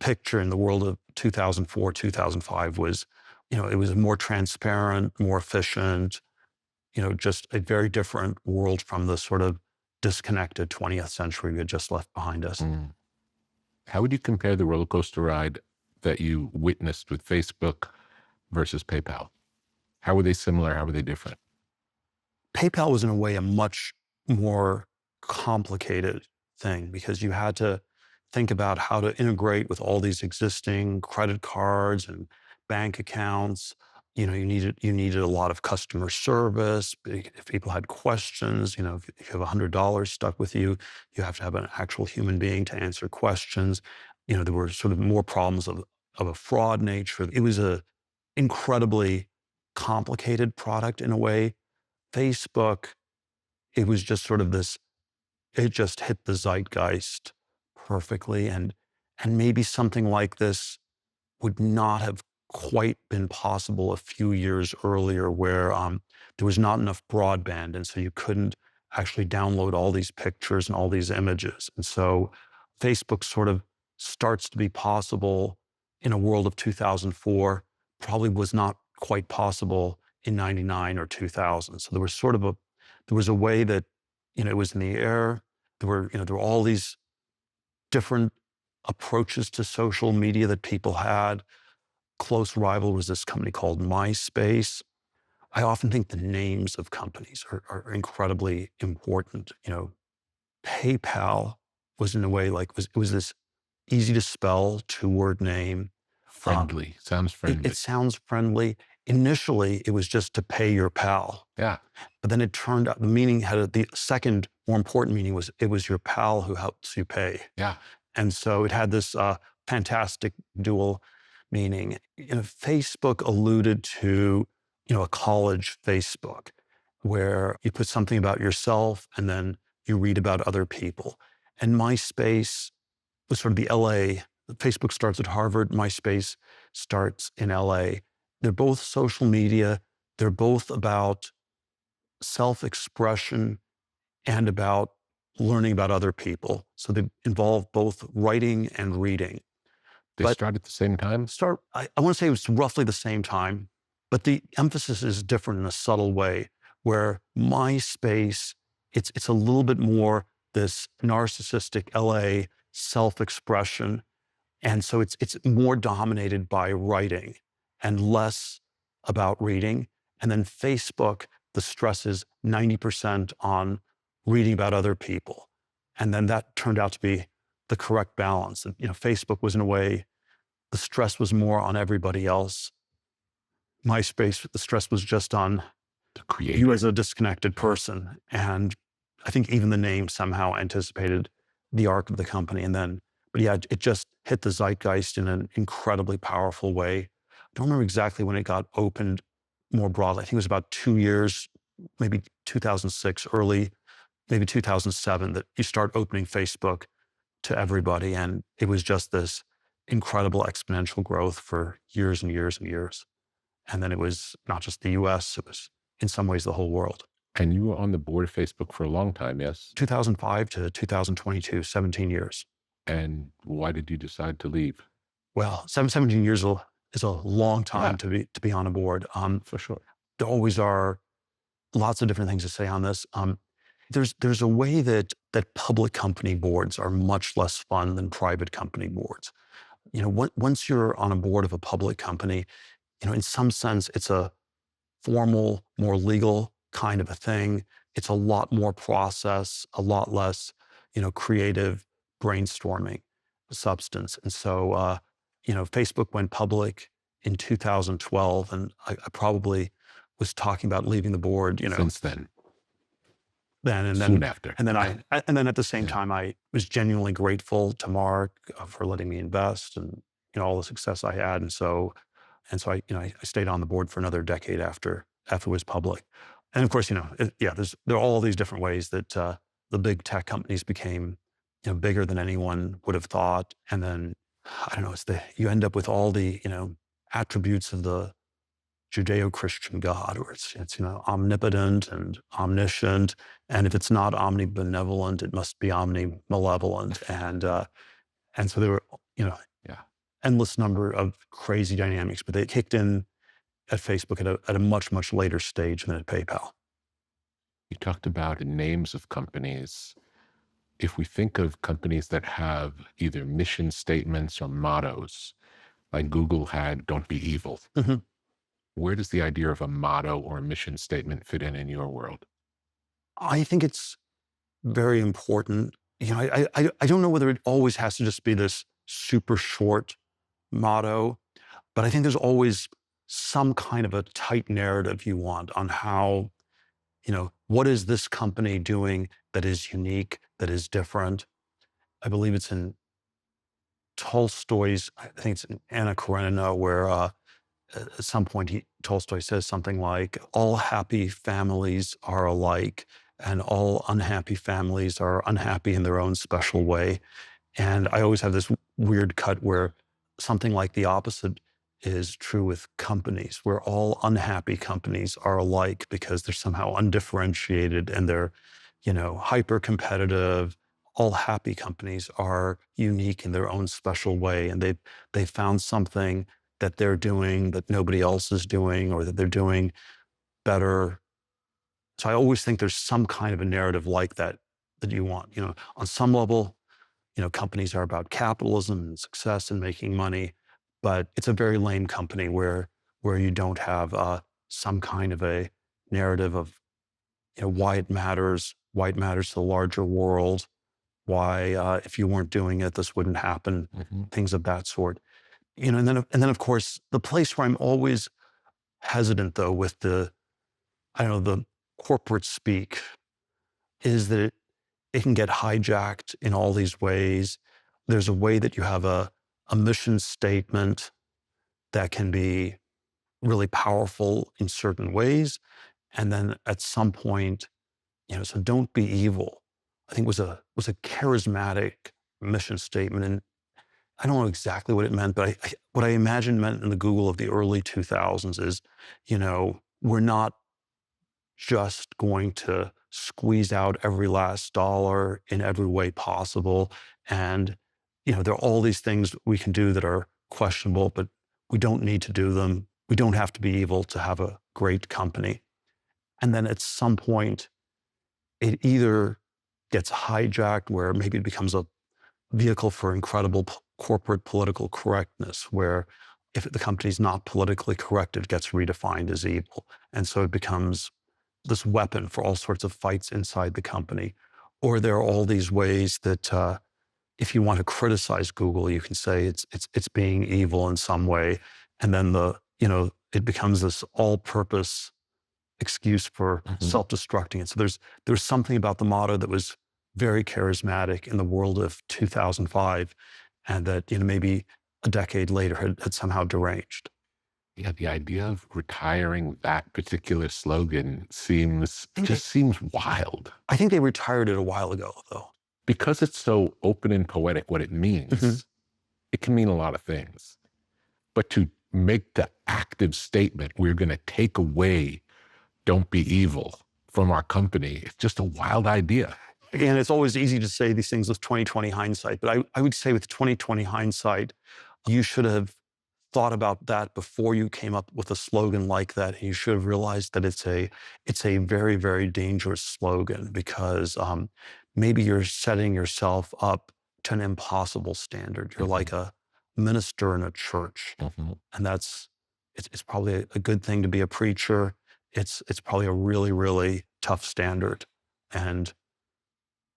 picture in the world of 2004, 2005 was, it was more transparent, more efficient, just a very different world from the sort of disconnected 20th century we had just left behind us.
How would you compare the roller coaster ride that you witnessed with Facebook versus PayPal? How were they similar? How were they different?
PayPal was in a way a much more complicated thing because you had to think about how to integrate with all these existing credit cards and bank accounts. You needed a lot of customer service. If people had questions, if you have $100 stuck with you, you have to have an actual human being to answer questions. There were sort of more problems of a fraud nature. It was a incredibly complicated product in a way. Facebook, it was just sort of this, it just hit the zeitgeist perfectly. And maybe something like this would not have quite been possible a few years earlier, where there was not enough broadband. And so you couldn't actually download all these pictures and all these images. And so Facebook sort of starts to be possible in a world of 2004, probably was not quite possible in 99 or 2000. So there was a way that, it was in the air. There were all these different approaches to social media that people had. Close rival was this company called MySpace. I often think the names of companies are incredibly important. PayPal was in a way like, it was this easy to spell 2-word name.
Friendly. Sounds friendly.
It sounds friendly. Initially, it was just to pay your pal.
Yeah.
But then it turned out the meaning the second more important meaning was it was your pal who helps you pay.
Yeah.
And so it had this fantastic dual meaning. Facebook alluded to, a college Facebook where you put something about yourself and then you read about other people. And MySpace was sort of the LA. Facebook starts at Harvard, MySpace starts in LA. They're both social media. They're both about self-expression and about learning about other people. So they involve both writing and reading.
They start at the same time?
I want to say it was roughly the same time, but the emphasis is different in a subtle way, where MySpace, it's a little bit more this narcissistic LA self-expression. And so it's more dominated by writing and less about reading. And then Facebook, the stress is 90% on reading about other people. And then that turned out to be the correct balance. And, Facebook was in a way, the stress was more on everybody else. MySpace, the stress was just on
the creator,
you as a disconnected person. And I think even the name somehow anticipated the arc of the company. But yeah, it just hit the zeitgeist in an incredibly powerful way. I don't remember exactly when it got opened more broadly. I think it was about 2 years, maybe 2006, early, maybe 2007, that you start opening Facebook to everybody. And it was just this incredible exponential growth for years and years and years. And then it was not just the US, it was in some ways the whole world.
And you were on the board of Facebook for a long time, yes?
2005 to 2022, 17 years.
And why did you decide to leave?
Well, 17 years is a long time to be on a board.
For sure.
There always are lots of different things to say on this. There's a way that public company boards are much less fun than private company boards. Once you're on a board of a public company, in some sense, it's a formal, more legal kind of a thing. It's a lot more process, a lot less, creative brainstorming substance. And so Facebook went public in 2012, and I probably was talking about leaving the board,
Since then,
then and
soon
then
after.
and then and then at the same
Yeah.
time, I was genuinely grateful to Mark for letting me invest and all the success I had, and so I stayed on the board for another decade after it was public, and of course, there are all these different ways that the big tech companies became bigger than anyone would have thought, and then I don't know, you end up with all the attributes of the Judeo-Christian God, where it's omnipotent and omniscient, and if it's not omnibenevolent, it must be omnimalevolent, and so there were
Yeah.
endless number of crazy dynamics, but they kicked in at Facebook at a much later stage than at PayPal.
You talked about names of companies. If we think of companies that have either mission statements or mottos, like Google had, "Don't be evil."
Mhm.
Where does the idea of a motto or a mission statement fit in your world?
I think it's very important. I don't know whether it always has to just be this super short motto, but I think there's always some kind of a tight narrative you want on how, what is this company doing that is unique, that is different. I believe it's in Tolstoy's, I think it's in Anna Karenina, where at some point Tolstoy says something like, all happy families are alike and all unhappy families are unhappy in their own special way. And I always have this weird cut where something like the opposite is true with companies, where all unhappy companies are alike because they're somehow undifferentiated and they're, hyper competitive. All happy companies are unique in their own special way, and they've found something that they're doing that nobody else is doing, or that they're doing better. So I always think there's some kind of a narrative like that you want. On some level, companies are about capitalism and success and making money, but it's a very lame company where you don't have some kind of a narrative of why it matters to the larger world, why if you weren't doing it, this wouldn't happen,
Mhm.
things of that sort. And then of course the place where I'm always hesitant though with the corporate speak is that it can get hijacked in all these ways. There's a way that you have a mission statement that can be really powerful in certain ways. And then at some point, so don't be evil, I think was a charismatic mission statement. And I don't know exactly what it meant, but what I imagine meant in the Google of the early 2000s is, we're not just going to squeeze out every last dollar in every way possible. And, there are all these things we can do that are questionable, but we don't need to do them. We don't have to be evil to have a great company. And then at some point, it either gets hijacked where maybe it becomes a vehicle for incredible corporate political correctness, where if the company's not politically correct, it gets redefined as evil. And so it becomes this weapon for all sorts of fights inside the company. Or there are all these ways that if you want to criticize Google, you can say it's being evil in some way. And then it becomes this all-purpose excuse for
Mhm.
self-destructing it. So there's something about the motto that was very charismatic in the world of 2005, and that maybe a decade later had somehow deranged.
Yeah, the idea of retiring that particular slogan seems
Okay.
wild.
I think they retired it a while ago, though.
Because it's so open and poetic what it means,
Mhm.
it can mean a lot of things. But to make the active statement, we're going to take away "Don't be evil" from our company, it's just a wild idea.
Again, it's always easy to say these things with 2020 hindsight, but I would say with 2020 hindsight, you should have thought about that before you came up with a slogan like that. And you should have realized that it's a very, very dangerous slogan, because maybe you're setting yourself up to an impossible standard. You're like a minister in a church,
Mhm.
and it's probably a good thing to be a preacher. It's probably a really, really tough standard. And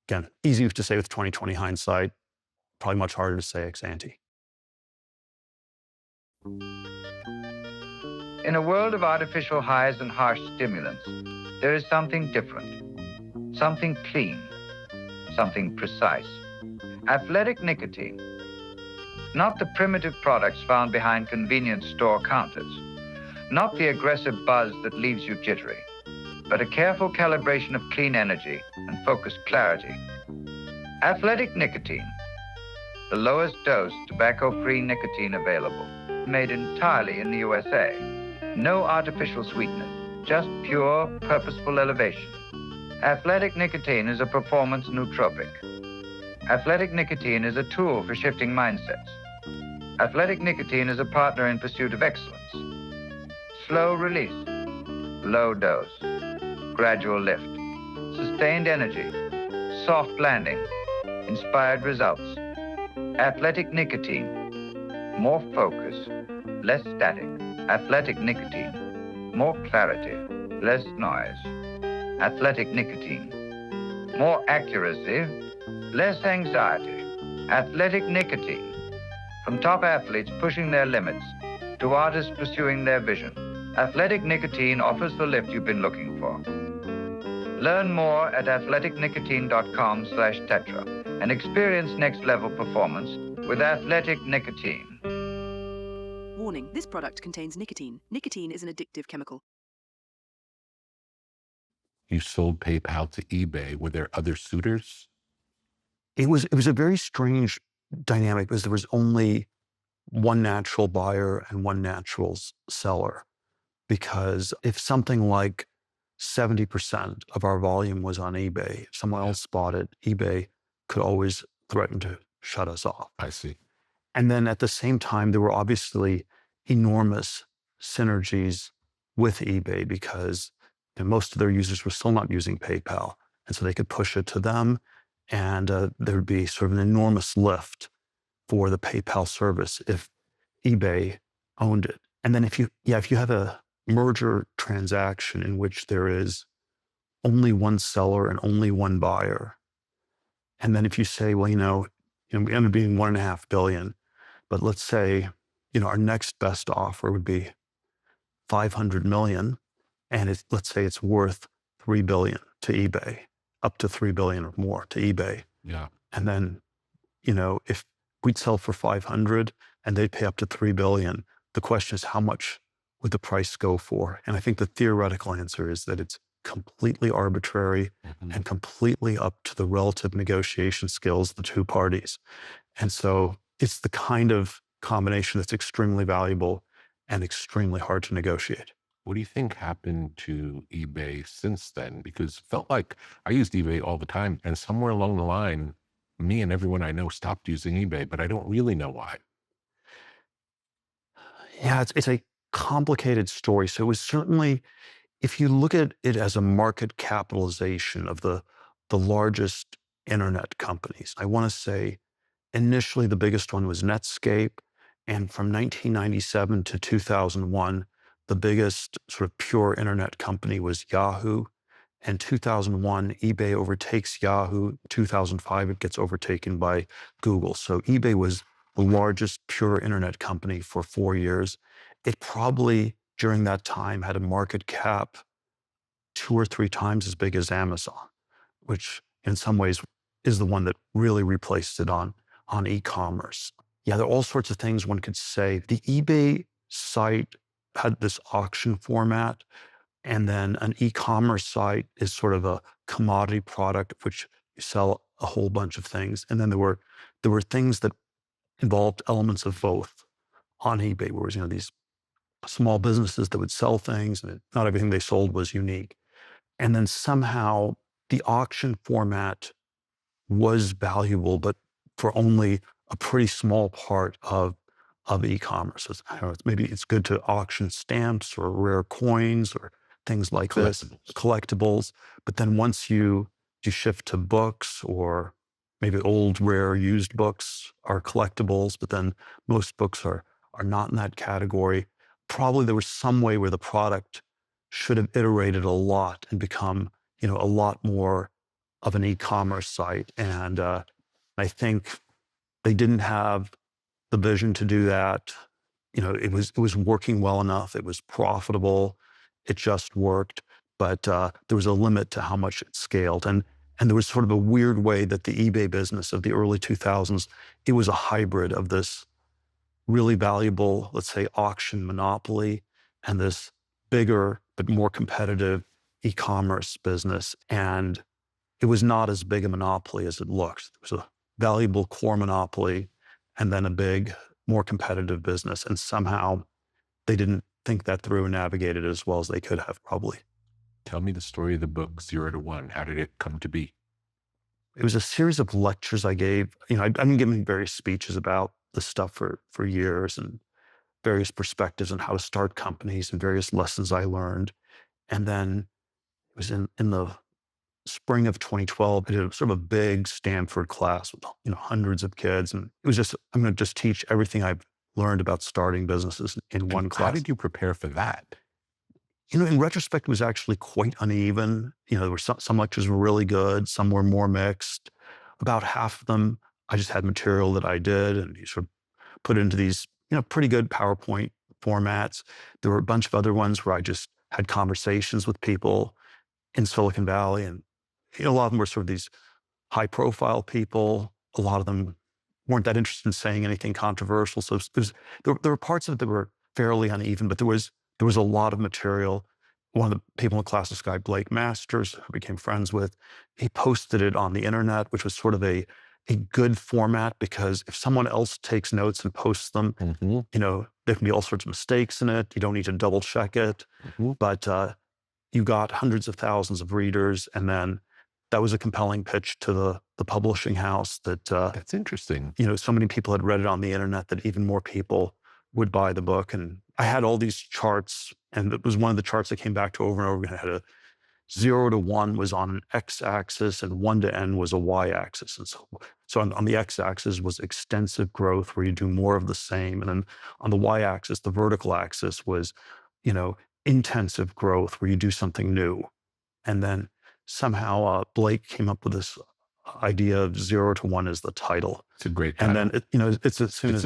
again, easy to say with 2020 hindsight, probably much harder to say ex ante.
In a world of artificial highs and harsh stimulants, there is something different, something clean, something precise. Athletic nicotine. Not the primitive products found behind convenience store counters. Not the aggressive buzz that leaves you jittery, but a careful calibration of clean energy and focused clarity. Athletic nicotine. The lowest dose tobacco-free nicotine available. Made entirely in the USA. No artificial sweetener, just pure, purposeful elevation. Athletic nicotine is a performance nootropic. Athletic nicotine is a tool for shifting mindsets. Athletic nicotine is a partner in pursuit of excellence. Slow release, low dose, gradual lift, sustained energy, soft landing, inspired results. Athletic nicotine, more focus, less static. Athletic nicotine, more clarity, less noise. Athletic nicotine, more accuracy, less anxiety. Athletic nicotine, from top athletes pushing their limits to artists pursuing their vision. Athletic nicotine offers the lift you've been looking for. Learn more at athleticnicotine.com/tetra and experience next level performance with Athletic Nicotine.
Warning, this product contains nicotine. Nicotine is an addictive chemical.
You sold PayPal to eBay. Were there other suitors?
It was a very strange dynamic because there was only one natural buyer and one natural seller. Because if something like 70% of our volume was on eBay, if someone else bought it, eBay could always threaten to shut us off.
I see.
And then at the same time, there were obviously enormous synergies with eBay because most of their users were still not using PayPal. And so they could push it to them and there would be sort of an enormous lift for the PayPal service if eBay owned it. And then if you have a merger transaction in which there is only one seller and only one buyer, and then if you say, well, we end up being $1.5 billion, but let's say, our next best offer would be $500 million, and let's say it's worth $3 billion to eBay, up to $3 billion or more to eBay.
Yeah.
And then, if we'd sell for 500 and they'd pay up to $3 billion, the question is how much would the price go for? And I think the theoretical answer is that it's completely arbitrary and completely up to the relative negotiation skills of the two parties. And so it's the kind of combination that's extremely valuable and extremely hard to negotiate.
What do you think happened to eBay since then? Because it felt like I used eBay all the time, and somewhere along the line, me and everyone I know stopped using eBay, but I don't really know why.
Yeah, it's a complicated story. So it was certainly, if you look at it as a market capitalization of the largest internet companies, I want to say initially the biggest one was Netscape. And from 1997 to 2001, the biggest sort of pure internet company was Yahoo. In 2001, eBay overtakes Yahoo. 2005, it gets overtaken by Google. So eBay was the largest pure internet company for 4 years. It probably, during that time, had a market cap 2 or 3 times as big as Amazon, which in some ways is the one that really replaced it on e-commerce. Yeah, there are all sorts of things one could say. The eBay site had this auction format, and then an e-commerce site is sort of a commodity product, which you sell a whole bunch of things. And then there were things that involved elements of both on eBay, whereas these small businesses that would sell things, and not everything they sold was unique. And then somehow the auction format was valuable, but for only a pretty small part of e-commerce. Maybe it's good to auction stamps or rare coins or things like this, collectibles. But then once you shift to books, or maybe old, rare, used books are collectibles, but then most books are not in that category. Probably there was some way where the product should have iterated a lot and become, a lot more of an e-commerce site. And I think they didn't have the vision to do that. it was working well enough. It was profitable. It just worked. But there was a limit to how much it scaled. And there was sort of a weird way that the eBay business of the early 2000s, it was a hybrid of this really valuable, let's say, auction monopoly and this bigger but more competitive e-commerce business. And it was not as big a monopoly as it looked. It was a valuable core monopoly and then a big, more competitive business. And somehow they didn't think that through and navigate it as well as they could have, probably.
Tell me the story of the book, 0 to 1. How did it come to be?
It was a series of lectures I gave. I've been giving various speeches about this stuff for years, and various perspectives on how to start companies and various lessons I learned. And then it was in the spring of 2012, I did sort of a big Stanford class with hundreds of kids. And it was just, I'm going to just teach everything I've learned about starting businesses in one class.
How did you prepare for that?
In retrospect, it was actually quite uneven. There were some lectures were really good, some were more mixed. About half of them, I just had material that I did, and you sort of put into these, pretty good PowerPoint formats. There were a bunch of other ones where I just had conversations with people in Silicon Valley, and a lot of them were sort of these high-profile people. A lot of them weren't that interested in saying anything controversial. So there were parts of it that were fairly uneven, but there was a lot of material. One of the people in the class, this guy, Blake Masters, who I became friends with, he posted it on the internet, which was sort of a good format, because if someone else takes notes and posts them, there can be all sorts of mistakes in it. You don't need to double check it. But you got hundreds of thousands of readers. And then that was a compelling pitch to the publishing house that
That's interesting.
so many people had read it on the internet that even more people would buy the book. And I had all these charts, and it was one of the charts I came back to over and over again. I had a 0 to 1 was on an x-axis, and 1 to n was a y-axis. And so on the x-axis was extensive growth, where you do more of the same. And then on the y-axis, the vertical axis was, intensive growth, where you do something new. And then somehow Blake came up with this idea of 0 to 1 as the title.
It's a great title.
And then it's as soon as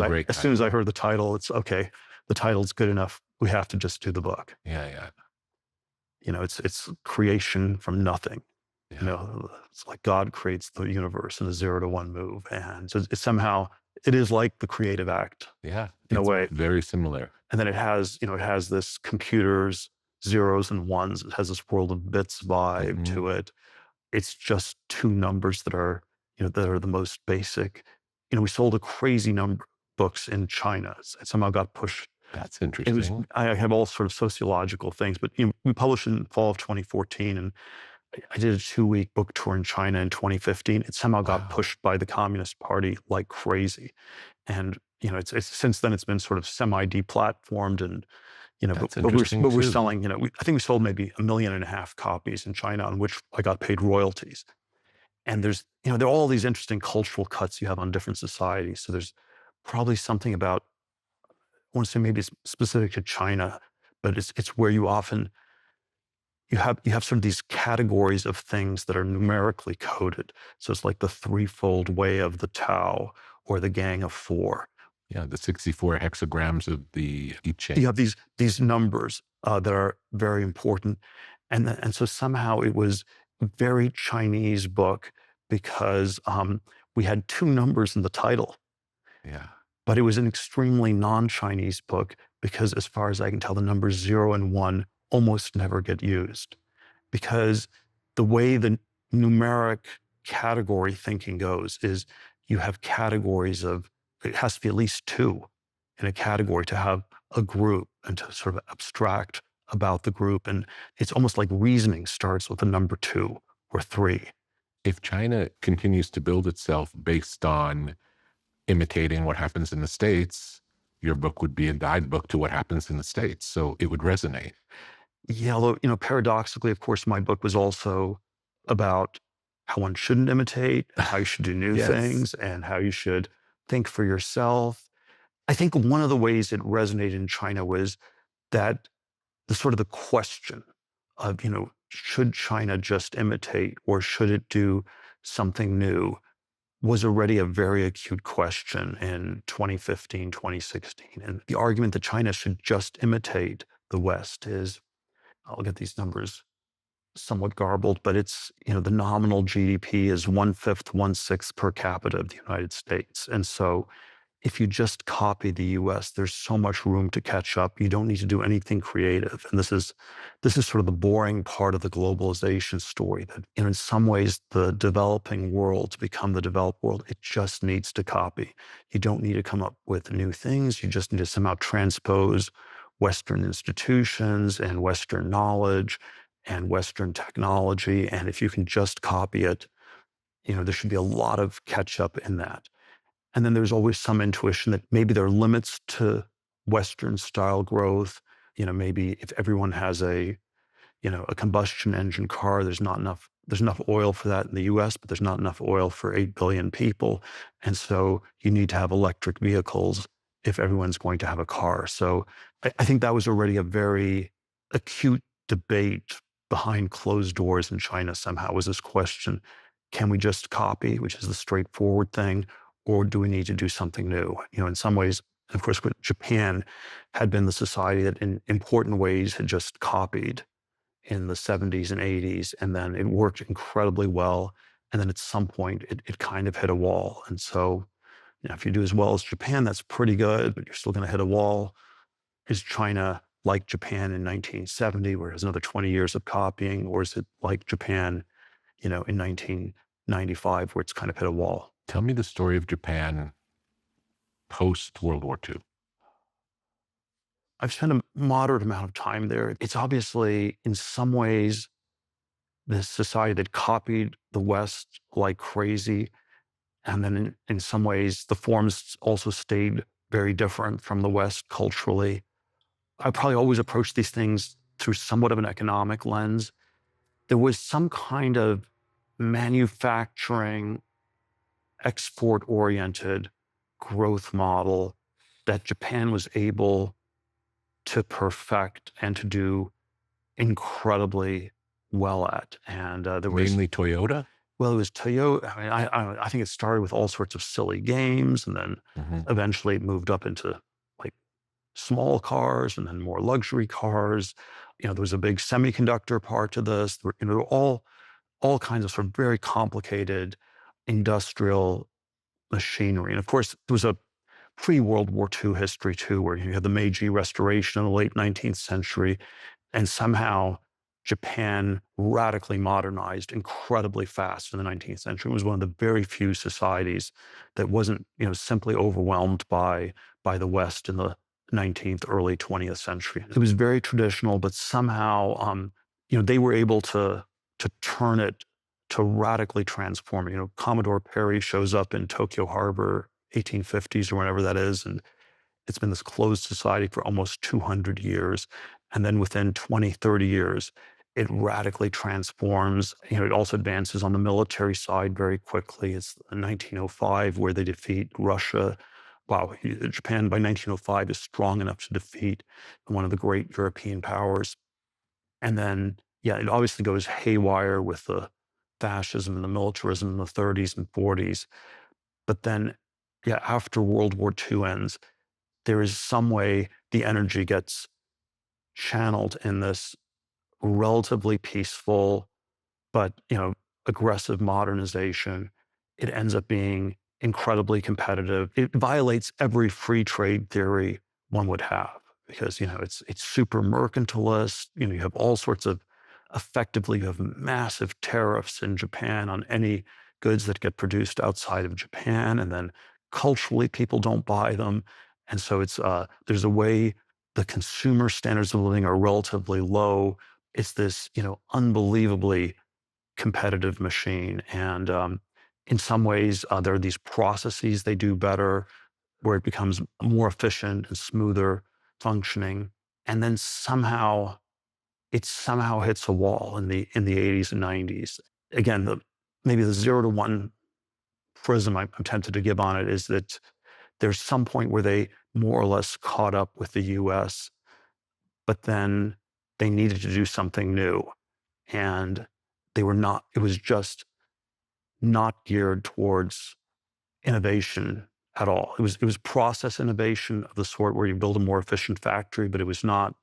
I heard the title, it's okay. The title's good enough. We have to just do the book.
Yeah.
It's creation from nothing.
Yeah.
It's like God creates the universe in a 0 to 1 move. And so it's somehow, it is like the creative act.
Yeah.
In a way.
Very similar.
And then it has this computers, zeros and ones. It has this world of bits vibe to it. It's just two numbers that are the most basic. We sold a crazy number of books in China. It somehow got pushed.
That's interesting.
I have all sort of sociological things, but we published in fall of 2014, and I did a 2-week book tour in China in 2015. It somehow got pushed by the Communist Party like crazy. And, it's since then it's been sort of semi-deplatformed, and, but we're selling, I think we sold maybe 1.5 million copies in China, on which I got paid royalties. And there's, there are all these interesting cultural cuts you have on different societies. So there's probably something about, I want to say maybe it's specific to China, but it's where you often, you have sort of these categories of things that are numerically coded. So it's like the threefold way of the Tao, or the Gang of Four.
Yeah, the 64 hexagrams of the I Ching.
You have these numbers that are very important. And so somehow it was a very Chinese book, because we had 2 numbers in the title.
Yeah.
But it was an extremely non-Chinese book, because as far as I can tell, the numbers 0 and 1 almost never get used, because the way the numeric category thinking goes is you have categories of, it has to be at least 2 in a category to have a group and to sort of abstract about the group. And it's almost like reasoning starts with a number 2 or 3.
If China continues to build itself based on imitating what happens in the States, your book would be a guidebook to what happens in the States. So it would resonate.
Yeah, although, paradoxically, of course, my book was also about how one shouldn't imitate, and how you should do new things, and how you should think for yourself. I think one of the ways it resonated in China was that the question of, should China just imitate, or should it do something new? was already a very acute question in 2015, 2016. And the argument that China should just imitate the West is, I'll get these numbers somewhat garbled, but it's, the nominal GDP is 1/5, 1/6 per capita of the United States. And so if you just copy the US, there's so much room to catch up. You don't need to do anything creative. And this is sort of the boring part of the globalization story that, in some ways, the developing world, to become the developed world, it just needs to copy. You don't need to come up with new things. You just need to somehow transpose Western institutions and Western knowledge and Western technology. And if you can just copy it, there should be a lot of catch up in that. And then there's always some intuition that maybe there are limits to Western style growth. Maybe if everyone has a combustion engine car, there's enough oil for that in the US, but there's not enough oil for 8 billion people. And so you need to have electric vehicles if everyone's going to have a car. So I think that was already a very acute debate behind closed doors in China somehow, was this question, can we just copy, which is the straightforward thing, or do we need to do something new? In some ways, of course, Japan had been the society that in important ways had just copied in the 70s and 80s, and then it worked incredibly well. And then at some point, it kind of hit a wall. And so, if you do as well as Japan, that's pretty good, but you're still going to hit a wall. Is China like Japan in 1970, where it has another 20 years of copying, or is it like Japan, in 1995, where it's kind of hit a wall?
Tell me the story of Japan post World War II.
I've spent a moderate amount of time there. It's obviously, in some ways, this society that copied the West like crazy. And then in some ways, the forms also stayed very different from the West culturally. I probably always approach these things through somewhat of an economic lens. There was some kind of manufacturing, export-oriented growth model that Japan was able to perfect and to do incredibly well at. And there was
Mainly Toyota?
Well, it was Toyota. I mean, I think it started with all sorts of silly games, and then eventually it moved up into like small cars and then more luxury cars. There was a big semiconductor part to this. There were all kinds of sort of very complicated industrial machinery. And of course, there was a pre-World War II history too, where you had the Meiji Restoration in the late 19th century, and somehow Japan radically modernized incredibly fast in the 19th century. It was one of the very few societies that wasn't, simply overwhelmed by the West in the 19th, early 20th century. It was very traditional, but somehow, they were able to turn it, to radically transform it. Commodore Perry shows up in Tokyo Harbor, 1850s or whenever that is, and it's been this closed society for almost 200 years. And then within 20, 30 years, it radically transforms. It also advances on the military side very quickly. It's 1905 where they defeat Russia. Wow, Japan by 1905 is strong enough to defeat one of the great European powers. And then, it obviously goes haywire with the fascism and the militarism in the 30s and 40s. But then, after World War II ends, there is some way the energy gets channeled in this relatively peaceful, but aggressive modernization. It ends up being incredibly competitive. It violates every free trade theory one would have, because it's super mercantilist. You have all sorts of, effectively, you have massive tariffs in Japan on any goods that get produced outside of Japan, and then culturally people don't buy them. And so it's there's a way the consumer standards of living are relatively low. It's this, unbelievably competitive machine. And in some ways, there are these processes they do better, where it becomes more efficient and smoother functioning. And then it somehow hits a wall in the 80s and 90s. Again, maybe the 0 to 1 prism I'm tempted to give on it is that there's some point where they more or less caught up with the US, but then they needed to do something new. And it was just not geared towards innovation at all. It was process innovation of the sort where you build a more efficient factory, but it was not,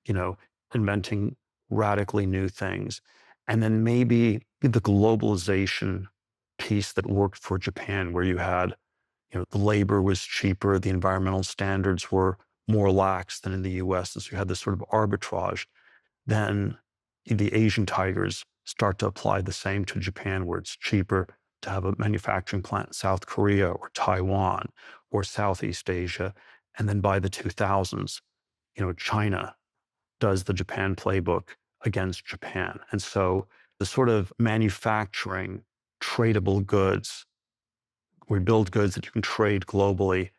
you know, inventing radically new things. And then maybe the globalization piece that worked for Japan, where you had, the labor was cheaper, the environmental standards were more lax than in the US. And so you had this sort of arbitrage. Then the Asian tigers start to apply the same to Japan, where it's cheaper to have a manufacturing plant in South Korea or Taiwan or Southeast Asia. And then by the 2000s, China does the Japan playbook against Japan. And so the sort of manufacturing tradable goods, we build goods that you can trade globally,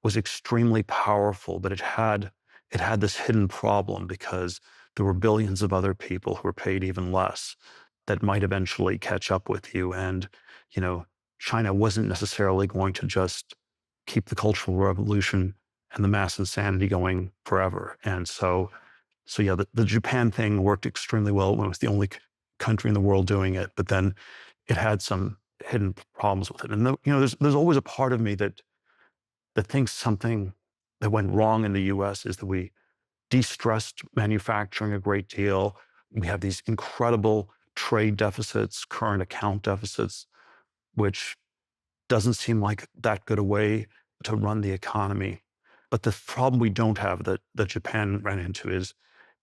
was extremely powerful, but it had this hidden problem because there were billions of other people who were paid even less that might eventually catch up with you. And, China wasn't necessarily going to just keep the Cultural Revolution and the mass insanity going forever. And so yeah, the Japan thing worked extremely well when it was the only country in the world doing it, but then it had some hidden problems with it. And there's always a part of me that thinks something that went wrong in the U.S. is that we de-stressed manufacturing a great deal. We have these incredible trade deficits, current account deficits, which doesn't seem like that good a way to run the economy. But the problem we don't have that Japan ran into is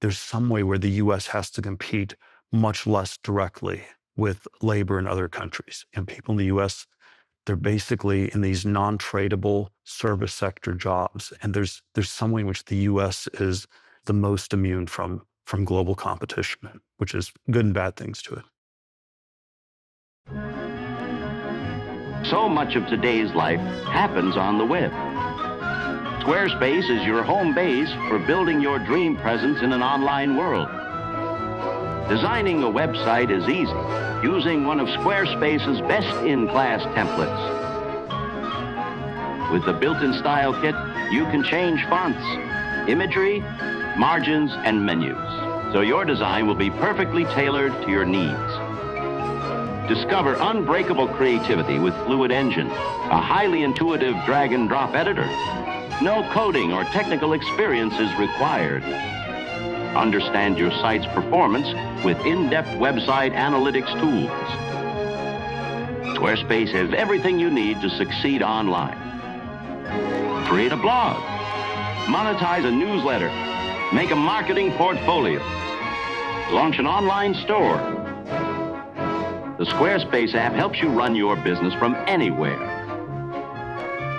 there's some way where the U.S. has to compete much less directly with labor in other countries. And people in the U.S., they're basically in these non-tradable service sector jobs. And there's some way in which the U.S. is the most immune from global competition, which is good and bad things to it.
So much of today's life happens on the web. Squarespace is your home base for building your dream presence in an online world. Designing a website is easy, using one of Squarespace's best-in-class templates. With the built-in style kit, you can change fonts, imagery, margins, and menus, so your design will be perfectly tailored to your needs. Discover unbreakable creativity with Fluid Engine, a highly intuitive drag-and-drop editor. No coding or technical experience is required. Understand your site's performance with in-depth website analytics tools. Squarespace has everything you need to succeed online. Create a blog, monetize a newsletter, make a marketing portfolio, launch an online store. The Squarespace app helps you run your business from anywhere.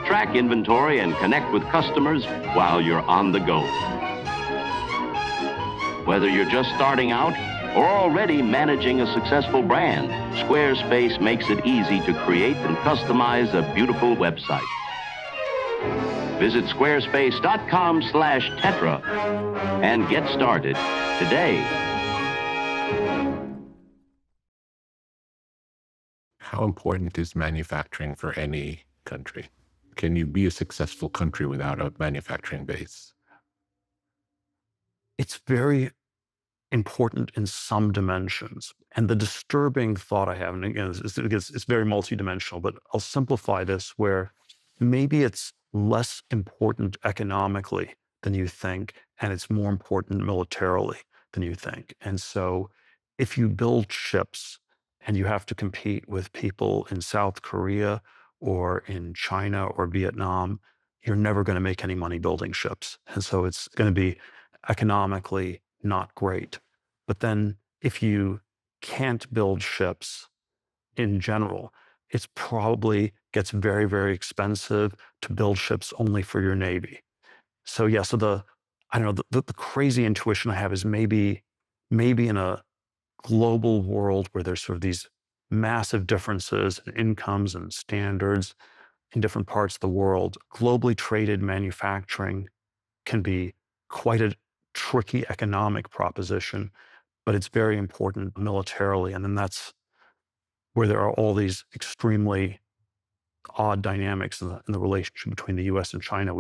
Track inventory and connect with customers while you're on the go. Whether you're just starting out or already managing a successful brand, Squarespace makes it easy to create and customize a beautiful website. Visit squarespace.com/Tetra and get started today.
How important is manufacturing for any country? Can you be a successful country without a manufacturing base?
It's very important in some dimensions. And the disturbing thought I have, and again, it's very multidimensional, but I'll simplify this where maybe it's less important economically than you think, and it's more important militarily than you think. And so if you build ships and you have to compete with people in South Korea or in China or Vietnam, you're never going to make any money building ships. And so it's going to be economically not great. But then if you can't build ships in general, it's probably gets very, very expensive to build ships only for your Navy. So yeah, so the crazy intuition I have is maybe in a global world where there's sort of these massive differences in incomes and standards in different parts of the world, globally traded manufacturing can be quite a tricky economic proposition, but it's very important militarily. And then that's where there are all these extremely odd dynamics in the relationship between the US and China.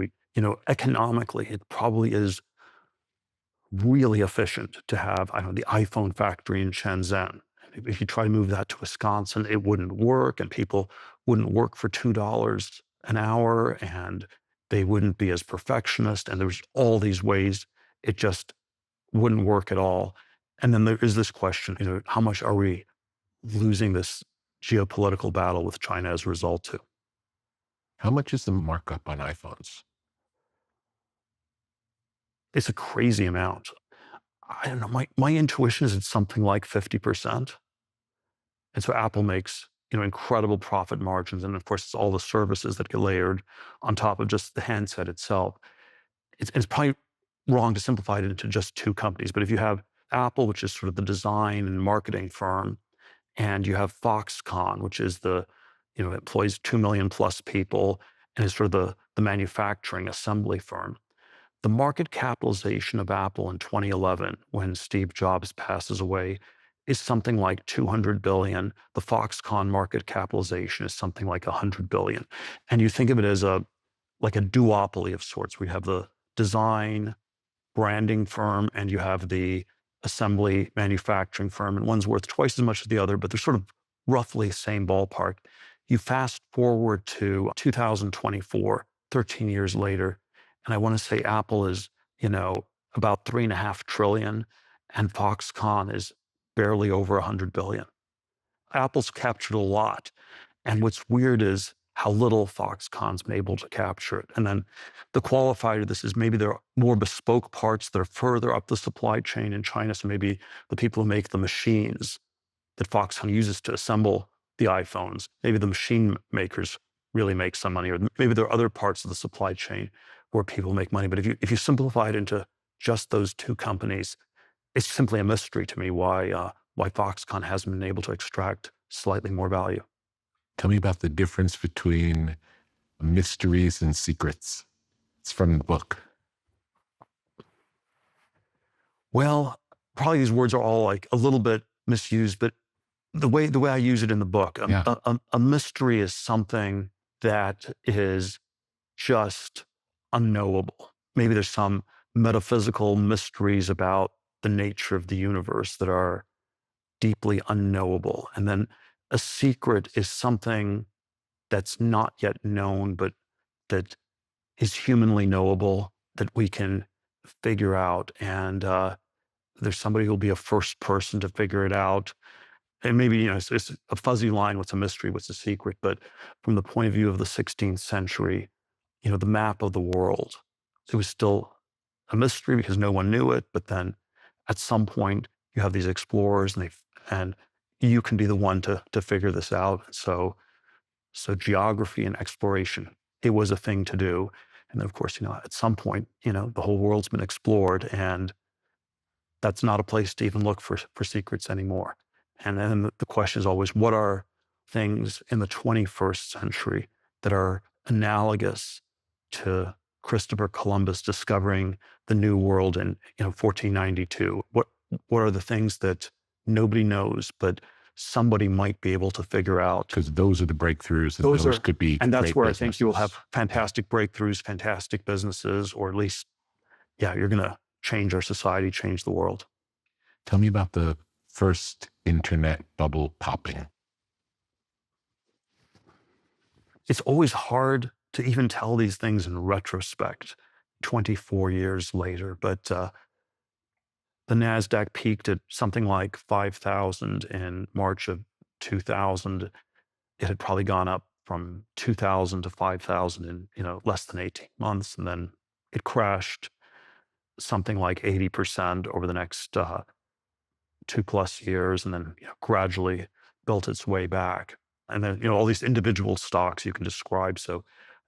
Economically, it probably is really efficient to have, the iPhone factory in Shenzhen. If you try to move that to Wisconsin, it wouldn't work, and people wouldn't work for $2 an hour, and they wouldn't be as perfectionist, and there's all these ways it just wouldn't work at all. And then there is this question, how much are we losing this geopolitical battle with China as a result too?
How much is the markup on iPhones?
It's a crazy amount. I don't know. My intuition is it's something like 50%. And so Apple makes, incredible profit margins. And of course, it's all the services that get layered on top of just the handset itself. It's probably wrong to simplify it into just two companies. But if you have Apple, which is sort of the design and marketing firm, and you have Foxconn, which is employs 2 million plus people and is sort of the manufacturing assembly firm. The market capitalization of Apple in 2011, when Steve Jobs passes away, is something like 200 billion. The Foxconn market capitalization is something like 100 billion. And you think of it as like a duopoly of sorts. We have the design branding firm and you have the assembly manufacturing firm, and one's worth twice as much as the other, but they're sort of roughly same ballpark. You fast forward to 2024, 13 years later, and I want to say Apple is, about 3.5 trillion, and Foxconn is barely over 100 billion. Apple's captured a lot. And what's weird is how little Foxconn's been able to capture it. And then the qualifier to this is maybe there are more bespoke parts that are further up the supply chain in China. So maybe the people who make the machines that Foxconn uses to assemble the iPhones, maybe the machine makers really make some money, or maybe there are other parts of the supply chain where people make money. But if you simplify it into just those two companies, it's simply a mystery to me why Foxconn hasn't been able to extract slightly more value.
Tell me about the difference between mysteries and secrets. It's from the book.
Well, probably these words are all like a little bit misused, but the way I use it in the book, a mystery is something that is just unknowable. Maybe there's some metaphysical mysteries about the nature of the universe that are deeply unknowable. And then a secret is something that's not yet known, but that is humanly knowable, that we can figure out. And there's somebody who'll be a first person to figure it out. And maybe, it's a fuzzy line, what's a mystery, what's a secret. But from the point of view of the 16th century, the map of the world, it was still a mystery because no one knew it. But then at some point, you have these explorers and you can be the one to figure this out. So geography and exploration, it was a thing to do. And then of course, at some point, the whole world's been explored, and that's not a place to even look for secrets anymore. And then the question is always, what are things in the 21st century that are analogous to Christopher Columbus discovering the New World in 1492? What are the things that nobody knows, but somebody might be able to figure out?
Because those are the breakthroughs, and those could be
and that's
great
where
businesses.
I think you will have fantastic breakthroughs, fantastic businesses, or at least, you're going to change our society, change the world.
Tell me about the first internet bubble popping.
It's always hard to even tell these things in retrospect, 24 years later, but the NASDAQ peaked at something like 5,000 in March of 2000. It had probably gone up from 2,000 to 5,000 in less than 18 months, and then it crashed something like 80% over the next 2+ years, and then gradually built its way back. And then all these individual stocks you can describe. So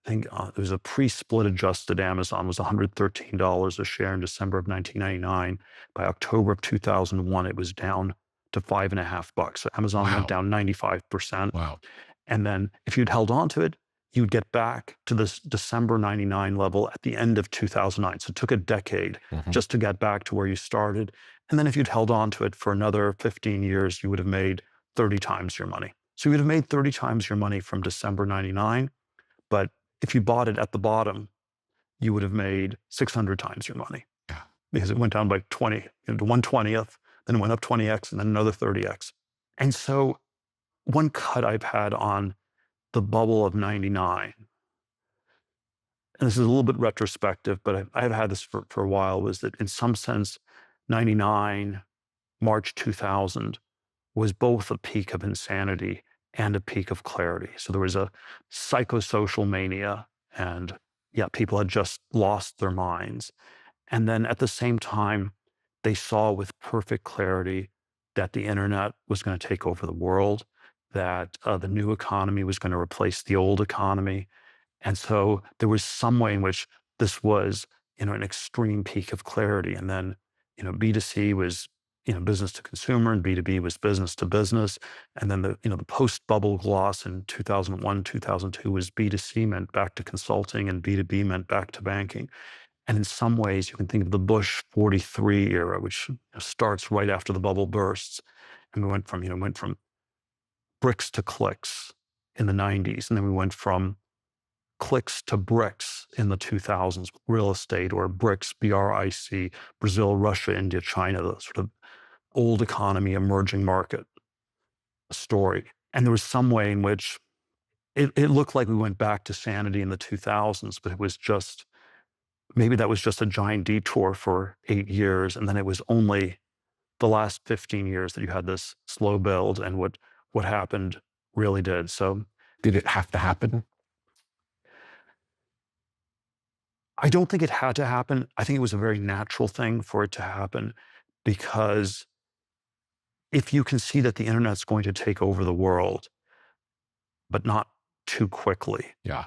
I think there was a pre-split adjusted Amazon was $113 a share in December of 1999. By October of 2001, it was down to $5.50. So Amazon went down 95%.
Wow.
And then if you'd held on to it, you'd get back to this December 99 level at the end of 2009. So it took a decade just to get back to where you started. And then if you'd held on to it for another 15 years, you would have made 30 times your money. So you would have made 30 times your money from December 99. But if you bought it at the bottom, you would have made 600 times your money.
Yeah.
Because it went down by 20, to 1/20th, then it went up 20x, and then another 30x. And so one cut I've had on the bubble of 99, and this is a little bit retrospective, but I've had this for a while, was that in some sense, 99, March 2000 was both a peak of insanity and a peak of clarity. So there was a psychosocial mania, and yeah, people had just lost their minds. And then at the same time, they saw with perfect clarity that the internet was going to take over the world, that the new economy was going to replace the old economy. And so there was some way in which this was, an extreme peak of clarity. And then, B2C was, business to consumer, and B2B was business to business. And then the post-bubble gloss in 2001, 2002 was B2C meant back to consulting, and B2B meant back to banking. And in some ways, you can think of the Bush 43 era, which starts right after the bubble bursts. And we went from bricks to clicks in the 90s. And then we went from clicks to bricks in the 2000s, real estate, or BRICS, BRIC, Brazil, Russia, India, China, the sort of old economy, emerging market story. And there was some way in which it looked like we went back to sanity in the 2000s, but it was just, maybe that was just a giant detour for 8 years. And then it was only the last 15 years that you had this slow build, and what happened really did. So
Did it have to happen?
I don't think it had to happen. I think it was a very natural thing for it to happen, because if you can see that the internet's going to take over the world, but not too quickly,
Yeah.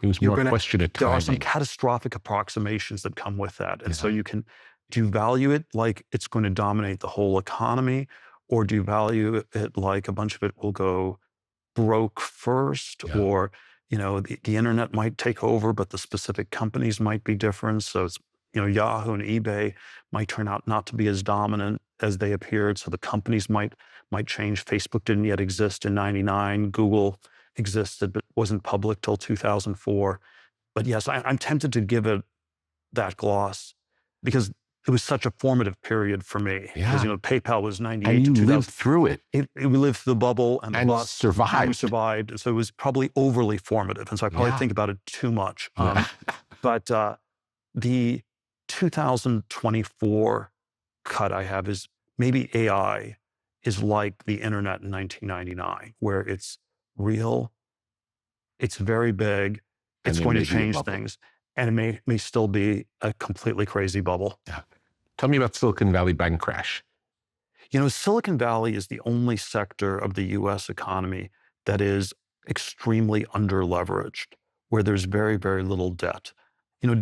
It was more a question of
there are some
timing.
catastrophic approximations that come with that. And so do you value it like it's going to dominate the whole economy, or do you value it like a bunch of it will go broke first,
Yeah.
or the internet might take over, but the specific companies might be different. So it's Yahoo and eBay might turn out not to be as dominant as they appeared. So the companies might change. Facebook didn't yet exist in 99. Google existed, but wasn't public till 2004. But yes, I'm tempted to give it that gloss because it was such a formative period for me.
Yeah.
Because PayPal was 98
And
to
you
2000.
lived through it
We lived through the bubble and the
and
bust. And we
survived.
survived. And so it was probably overly formative. And so I probably
Yeah.
think about it too much.
Yeah.
But the 2024 cut I have is maybe AI is like the internet in 1999, where it's real, it's very big,
And
it's
it
going to
may be a
change
bubble.
things, and it may still be a completely crazy bubble.
Yeah. Tell me about Silicon Valley bank crash.
Silicon Valley is the only sector of the US economy that is extremely underleveraged, where there's very, very little debt.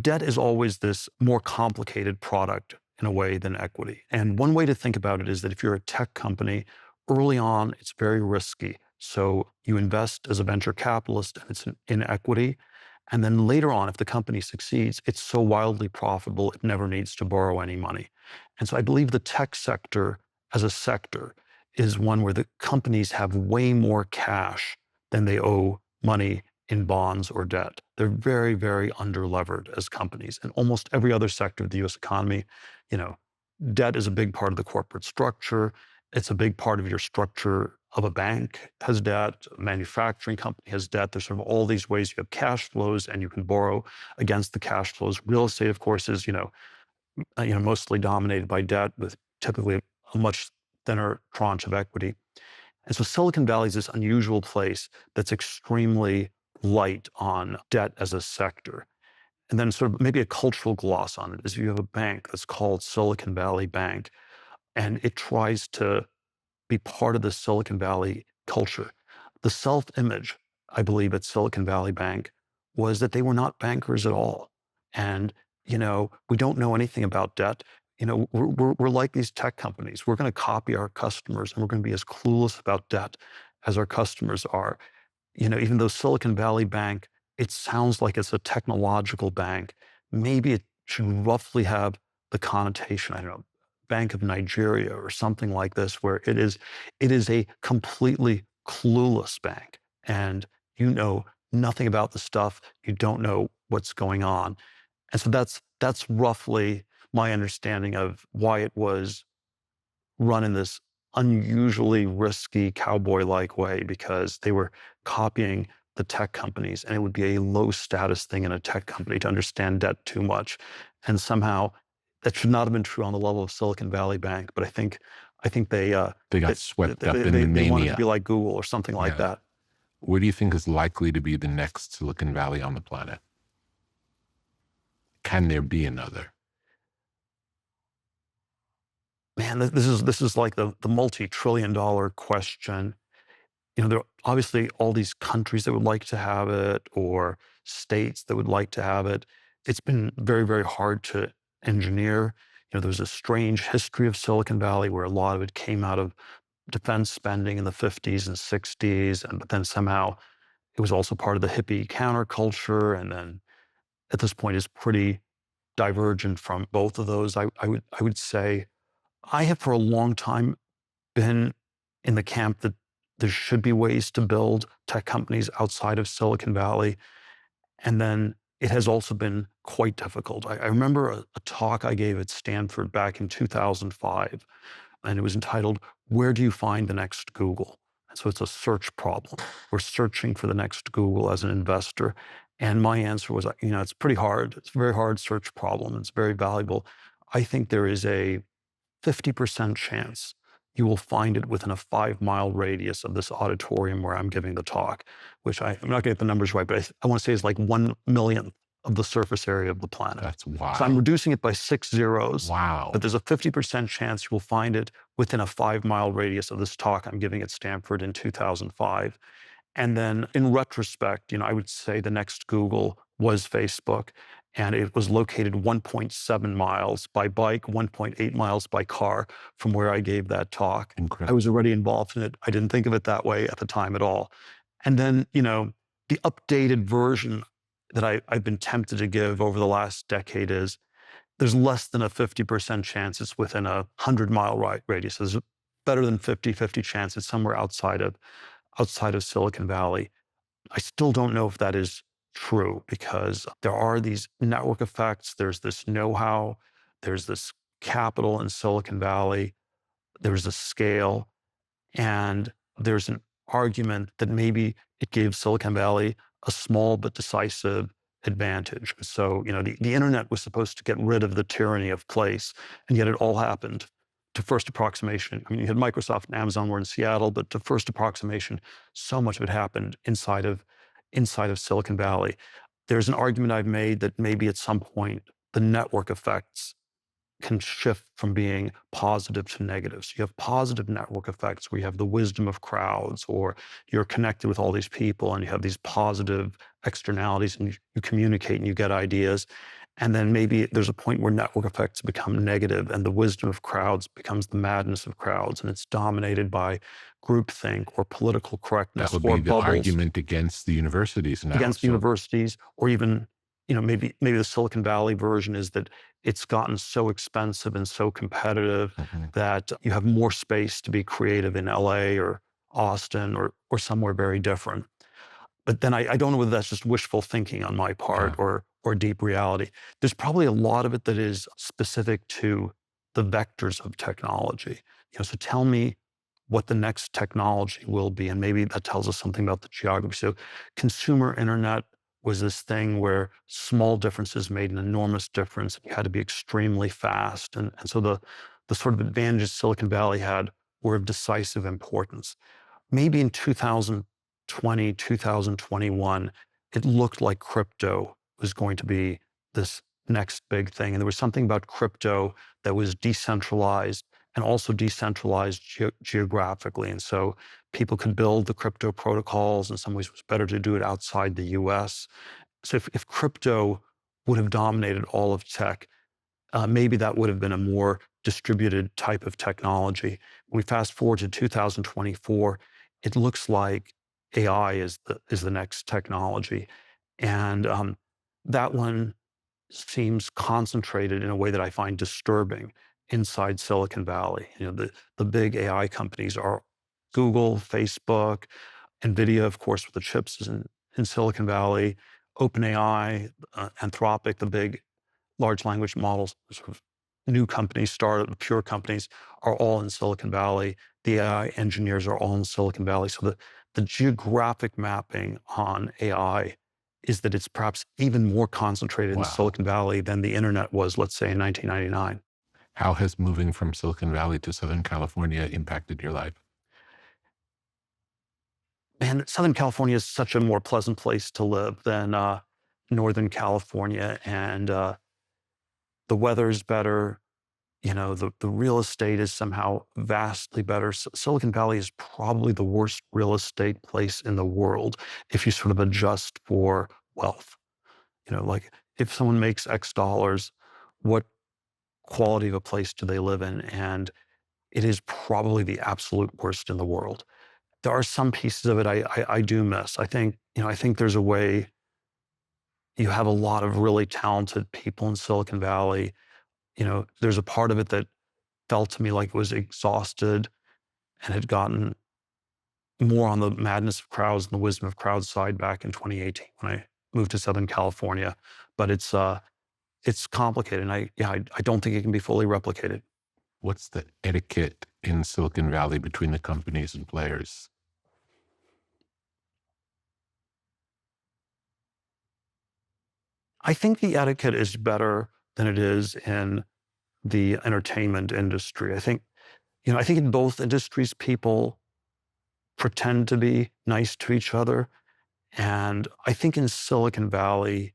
Debt is always this more complicated product in a way than equity. And one way to think about it is that if you're a tech company, early on, it's very risky. So you invest as a venture capitalist and it's in equity. And then later on, if the company succeeds, it's so wildly profitable, it never needs to borrow any money. And so I believe the tech sector as a sector is one where the companies have way more cash than they owe money in bonds or debt. They're very, very underlevered as companies. And almost every other sector of the US economy, debt is a big part of the corporate structure. It's a big part of your structure of a bank has debt, a manufacturing company has debt. There's sort of all these ways you have cash flows and you can borrow against the cash flows. Real estate, of course, is, mostly dominated by debt with typically a much thinner tranche of equity. And so Silicon Valley is this unusual place that's extremely light on debt as a sector. And then sort of maybe a cultural gloss on it is you have a bank that's called Silicon Valley Bank, and it tries to be part of the Silicon Valley culture. The self-image, I believe, at Silicon Valley Bank was that they were not bankers at all. And, we don't know anything about debt. We're like these tech companies. We're going to copy our customers, and we're going to be as clueless about debt as our customers are. Even though Silicon Valley Bank, it sounds like it's a technological bank, maybe it should roughly have the connotation, I don't know, Bank of Nigeria or something like this, where it is a completely clueless bank. And you know nothing about the stuff, you don't know what's going on. And so that's roughly my understanding of why it was run in this unusually risky cowboy-like way, because they were copying the tech companies, and it would be a low status thing in a tech company to understand debt too much. And somehow that should not have been true on the level of Silicon Valley Bank, but I think they
got swept up in the
they wanted to
mania.
be like Google or something like that.
Where do you think is likely to be the next Silicon Valley on the planet? Can there be another?
Man, this is like the multi-trillion-dollar question. There are obviously all these countries that would like to have it, or states that would like to have it. It's been very, very hard to engineer. There's a strange history of Silicon Valley where a lot of it came out of defense spending in the 50s and 60s, but then somehow it was also part of the hippie counterculture, and then at this point is pretty divergent from both of those. I would say I have for a long time been in the camp that there should be ways to build tech companies outside of Silicon Valley. And then it has also been quite difficult. I remember a talk I gave at Stanford back in 2005, and it was entitled, "Where do you find the next Google?" And so it's a search problem. We're searching for the next Google as an investor. And my answer was, it's pretty hard. It's a very hard search problem. It's very valuable. I think there is a 50% chance you will find it within a 5-mile radius of this auditorium where I'm giving the talk, which I'm not going to get the numbers right, but I want to say is like 1/1,000,000th of the surface area of the planet.
That's wild.
So I'm reducing it by 6 zeros.
Wow.
But there's a 50% chance you will find it within a 5-mile radius of this talk I'm giving at Stanford in 2005. And then in retrospect, I would say the next Google was Facebook, and it was located 1.7 miles by bike, 1.8 miles by car from where I gave that talk.
Incredible.
I was already involved in it. I didn't think of it that way at the time at all. And then, the updated version that I've been tempted to give over the last decade is there's less than a 50% chance it's within a 100-mile radius. There's better than 50-50 chance it's somewhere outside of Silicon Valley. I still don't know if that is true because there are these network effects. There's this know-how. There's this capital in Silicon Valley. There's a scale. And there's an argument that maybe it gave Silicon Valley a small but decisive advantage. So, the internet was supposed to get rid of the tyranny of place, and yet it all happened to first approximation. You had Microsoft and Amazon were in Seattle, but to first approximation, so much of it happened inside of Silicon Valley. There's an argument I've made that maybe at some point the network effects can shift from being positive to negative. So you have positive network effects where you have the wisdom of crowds, or you're connected with all these people and you have these positive externalities and you communicate and you get ideas. And then maybe there's a point where network effects become negative and the wisdom of crowds becomes the madness of crowds, and it's dominated by groupthink or political correctness
that would
or
be the
bubbles.
Argument against the universities now.
Against universities, or even, maybe the Silicon Valley version is that it's gotten so expensive and so competitive that you have more space to be creative in LA or Austin or somewhere very different. But then I don't know whether that's just wishful thinking on my part or deep reality. There's probably a lot of it that is specific to the vectors of technology. So tell me what the next technology will be, and maybe that tells us something about the geography. So consumer internet was this thing where small differences made an enormous difference. You had to be extremely fast. And so the sort of advantages Silicon Valley had were of decisive importance. Maybe in 2020, 2021, it looked like crypto was going to be this next big thing. And there was something about crypto that was decentralized and also decentralized geographically. And so people could build the crypto protocols. In some ways, it was better to do it outside the US. So if crypto would have dominated all of tech, maybe that would have been a more distributed type of technology. When we fast forward to 2024, it looks like AI is the next technology. And that one seems concentrated in a way that I find disturbing inside Silicon Valley. The big AI companies are Google, Facebook, NVIDIA, of course, with the chips is in Silicon Valley, OpenAI, Anthropic, the big large language models, sort of new companies, startup, pure companies are all in Silicon Valley. The AI engineers are all in Silicon Valley. So the geographic mapping on AI is that it's perhaps even more concentrated in Silicon Valley than the internet was, let's say, in 1999.
How has moving from Silicon Valley to Southern California impacted your life?
Man, Southern California is such a more pleasant place to live than Northern California, and the weather's better. The real estate is somehow vastly better. Silicon Valley is probably the worst real estate place in the world if you sort of adjust for wealth. Like if someone makes X dollars, what quality of a place do they live in? And it is probably the absolute worst in the world. There are some pieces of it I do miss. I think there's a way. You have a lot of really talented people in Silicon Valley. There's a part of it that felt to me like it was exhausted and had gotten more on the madness of crowds and the wisdom of crowds side back in 2018 when I moved to Southern California. But it's complicated, and I don't think it can be fully replicated.
What's the etiquette in Silicon Valley between the companies and players?
I think the etiquette is better than it is in the entertainment industry. I think in both industries, people pretend to be nice to each other. And I think in Silicon Valley,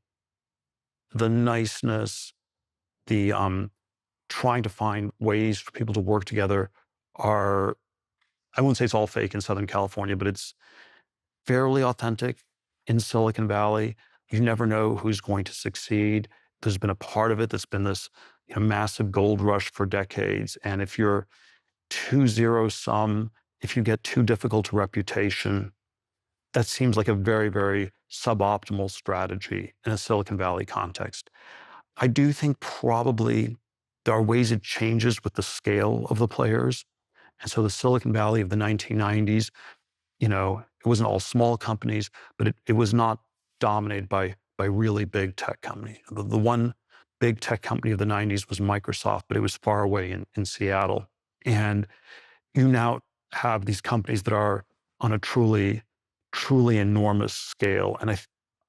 the niceness, the trying to find ways for people to work together I won't say it's all fake in Southern California, but it's fairly authentic in Silicon Valley. You never know who's going to succeed. There's been a part of it that's been this massive gold rush for decades. And if you're too zero-sum, if you get too difficult a reputation, that seems like a very, very suboptimal strategy in a Silicon Valley context. I do think probably there are ways it changes with the scale of the players. And so the Silicon Valley of the 1990s, it wasn't all small companies, but it was not dominated by really big tech companies. The one big tech company of the 90s was Microsoft, but it was far away in Seattle. And you now have these companies that are on a truly, truly enormous scale. And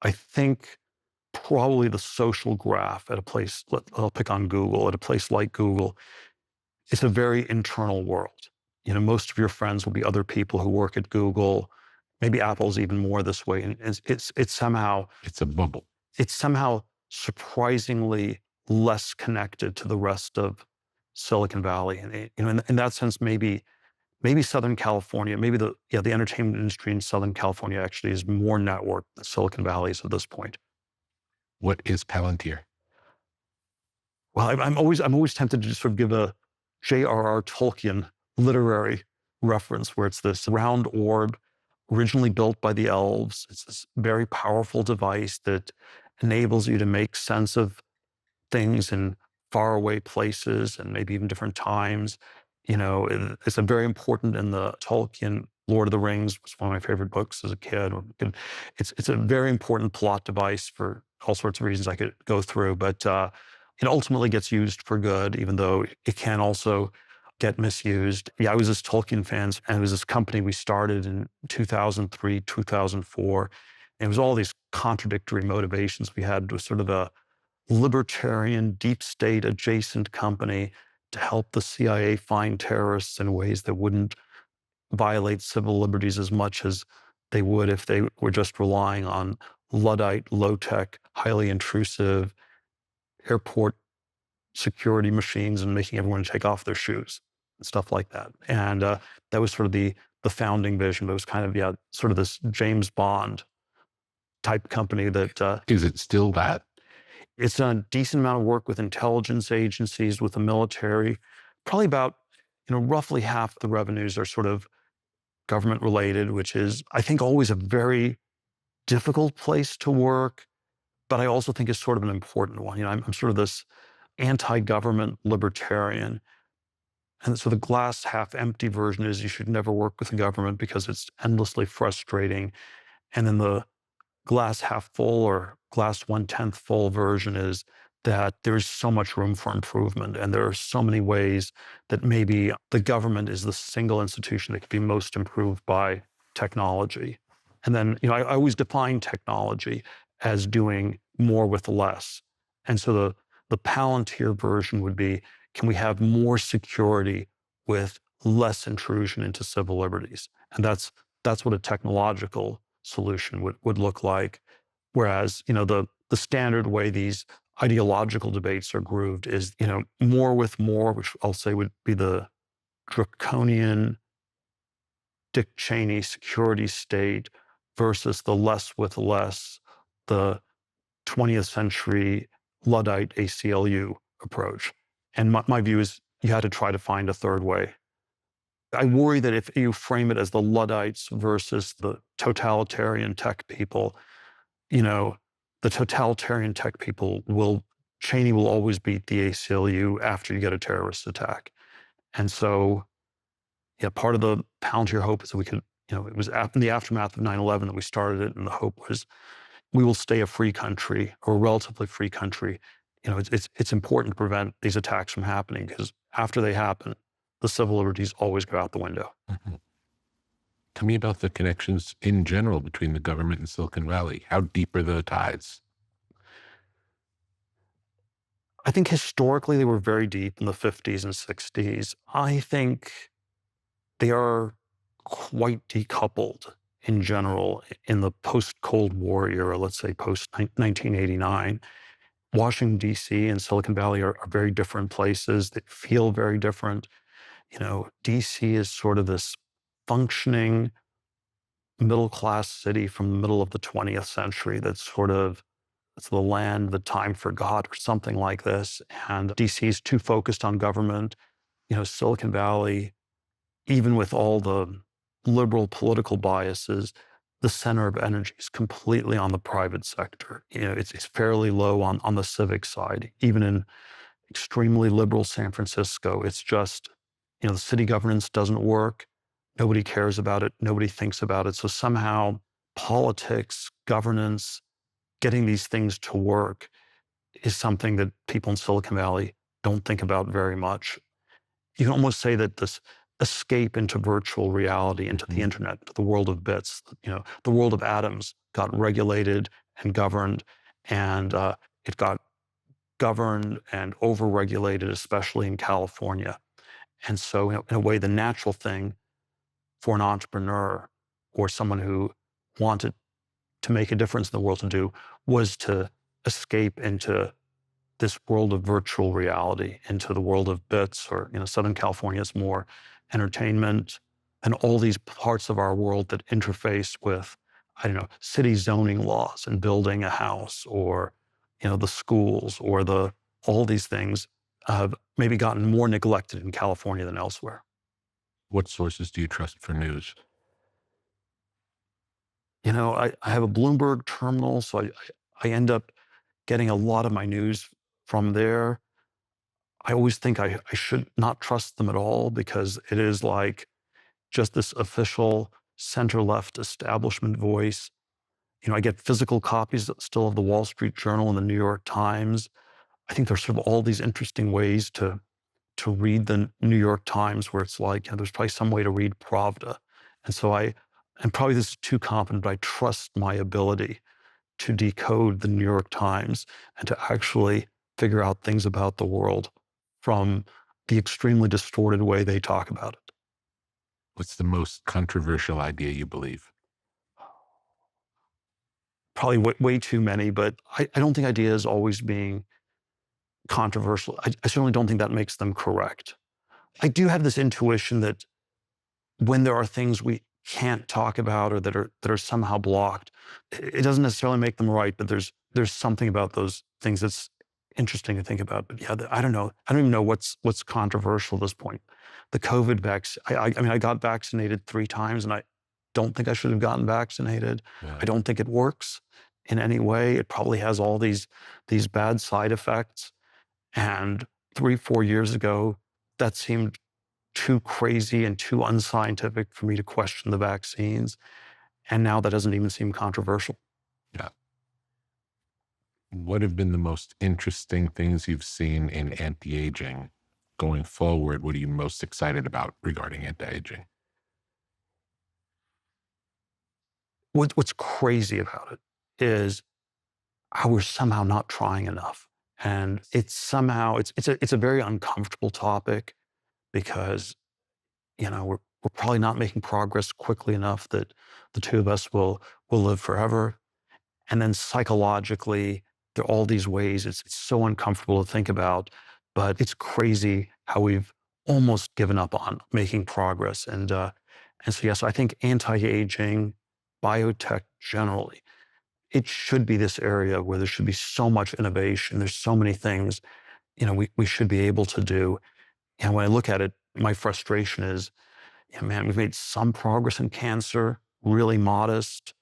I think probably the social graph at a place, I'll pick on Google, at a place like Google, it's a very internal world. Most of your friends will be other people who work at Google. Maybe Apple's even more this way. And it's somehow...
It's a bubble.
It's somehow surprisingly less connected to the rest of Silicon Valley. And in that sense, maybe Southern California, maybe the entertainment industry in Southern California actually is more networked than Silicon Valley is at this point.
What is Palantir?
Well, I'm always tempted to just sort of give a J.R.R. Tolkien literary reference where it's this round orb originally built by the elves. It's this very powerful device that enables you to make sense of things in faraway places and maybe even different times. It's a very important in the Tolkien Lord of the Rings, was one of my favorite books as a kid. It's a very important plot device for all sorts of reasons I could go through, but it ultimately gets used for good, even though it can also get misused. I was this Tolkien fan, and it was this company we started in 2003, 2004. And it was all these contradictory motivations we had. It was sort of a libertarian, deep state adjacent company to help the CIA find terrorists in ways that wouldn't violate civil liberties as much as they would if they were just relying on Luddite, low-tech, highly intrusive airport security machines and making everyone take off their shoes and stuff like that. And that was sort of the founding vision. But it was kind of, sort of this James Bond type company that...
Is it still that?
It's done a decent amount of work with intelligence agencies, with the military. Probably about, roughly half the revenues are sort of government related, which is, I think, always a very difficult place to work, but I also think is sort of an important one. I'm sort of this anti-government libertarian. And so the glass half empty version is you should never work with the government because it's endlessly frustrating. And then the glass half full or glass 1/10 full version is that there's so much room for improvement. And there are so many ways that maybe the government is the single institution that could be most improved by technology. And then, I always define technology as doing more with less. And so the Palantir version would be, can we have more security with less intrusion into civil liberties? And that's what a technological solution would look like. Whereas, the standard way these ideological debates are grooved is, more with more, which I'll say would be the draconian Dick Cheney security state versus the less with less, the 20th century Luddite ACLU approach. And my view is you had to try to find a third way. I worry that if you frame it as the Luddites versus the totalitarian tech people, the totalitarian tech people Cheney will always beat the ACLU after you get a terrorist attack. And so, yeah, part of the Palantir hope is that we could, it was in the aftermath of 9/11 that we started it, and the hope was we will stay a free country, or a relatively free country. It's important to prevent these attacks from happening, because after they happen, the civil liberties always go out the window.
Mm-hmm. Tell me about the connections in general between the government and Silicon Valley. How deep are the ties?
I think historically they were very deep in the 50s and 60s. I think they are quite decoupled in general in the post-Cold War era, let's say post-1989. Washington, D.C. and Silicon Valley are very different places that feel very different. D.C. is sort of this functioning middle-class city from the middle of the 20th century that's it's the land the time forgot, or something like this. And D.C. is too focused on government. Silicon Valley, even with all the liberal political biases, the center of energy is completely on the private sector. It's fairly low on the civic side. Even in extremely liberal San Francisco, it's just, the city governance doesn't work. Nobody cares about it. Nobody thinks about it. So somehow politics, governance, getting these things to work is something that people in Silicon Valley don't think about very much. You can almost say that this escape into virtual reality, into the internet, into the world of bits, the world of atoms got regulated and governed, and it got governed and over-regulated, especially in California. And so in a way, the natural thing for an entrepreneur or someone who wanted to make a difference in the world to do was to escape into this world of virtual reality, into the world of bits, or, Southern California is more entertainment and all these parts of our world that interface with, city zoning laws and building a house, or, the schools, or all these things have maybe gotten more neglected in California than elsewhere.
What sources do you trust for news?
I have a Bloomberg terminal, so I end up getting a lot of my news from there. I always think I should not trust them at all, because it is like just this official center-left establishment voice. I get physical copies still of the Wall Street Journal and the New York Times. I think there's sort of all these interesting ways to read the New York Times, where it's like, there's probably some way to read Pravda. And so and probably this is too confident, but I trust my ability to decode the New York Times and to actually figure out things about the world from the extremely distorted way they talk about it.
What's the most controversial idea you believe?
Probably way too many, but I don't think ideas always being controversial, I certainly don't think that makes them correct. I do have this intuition that when there are things we can't talk about, or that are somehow blocked, it doesn't necessarily make them right, but there's something about those things that's interesting to think about. But yeah, I don't know. I don't even know what's controversial at this point. The COVID vaccine, I got vaccinated 3 times, and I don't think I should have gotten vaccinated.
Yeah.
I don't think it works in any way. It probably has all these bad side effects. And 3-4 years ago, that seemed too crazy and too unscientific for me to question the vaccines. And now that doesn't even seem controversial.
Yeah. What have been the most interesting things you've seen in anti-aging going forward? What are you most excited about regarding anti-aging?
what's crazy about it is how we're somehow not trying enough. And it's somehow, it's a very uncomfortable topic because, we're probably not making progress quickly enough that the two of us will live forever. And then psychologically, there are all these ways it's so uncomfortable to think about, but it's crazy how we've almost given up on making progress. And so, yes, I think anti-aging, biotech generally, it should be this area where there should be so much innovation. There's so many things, we should be able to do. And when I look at it, my frustration is, yeah, man, we've made some progress in cancer, really modest.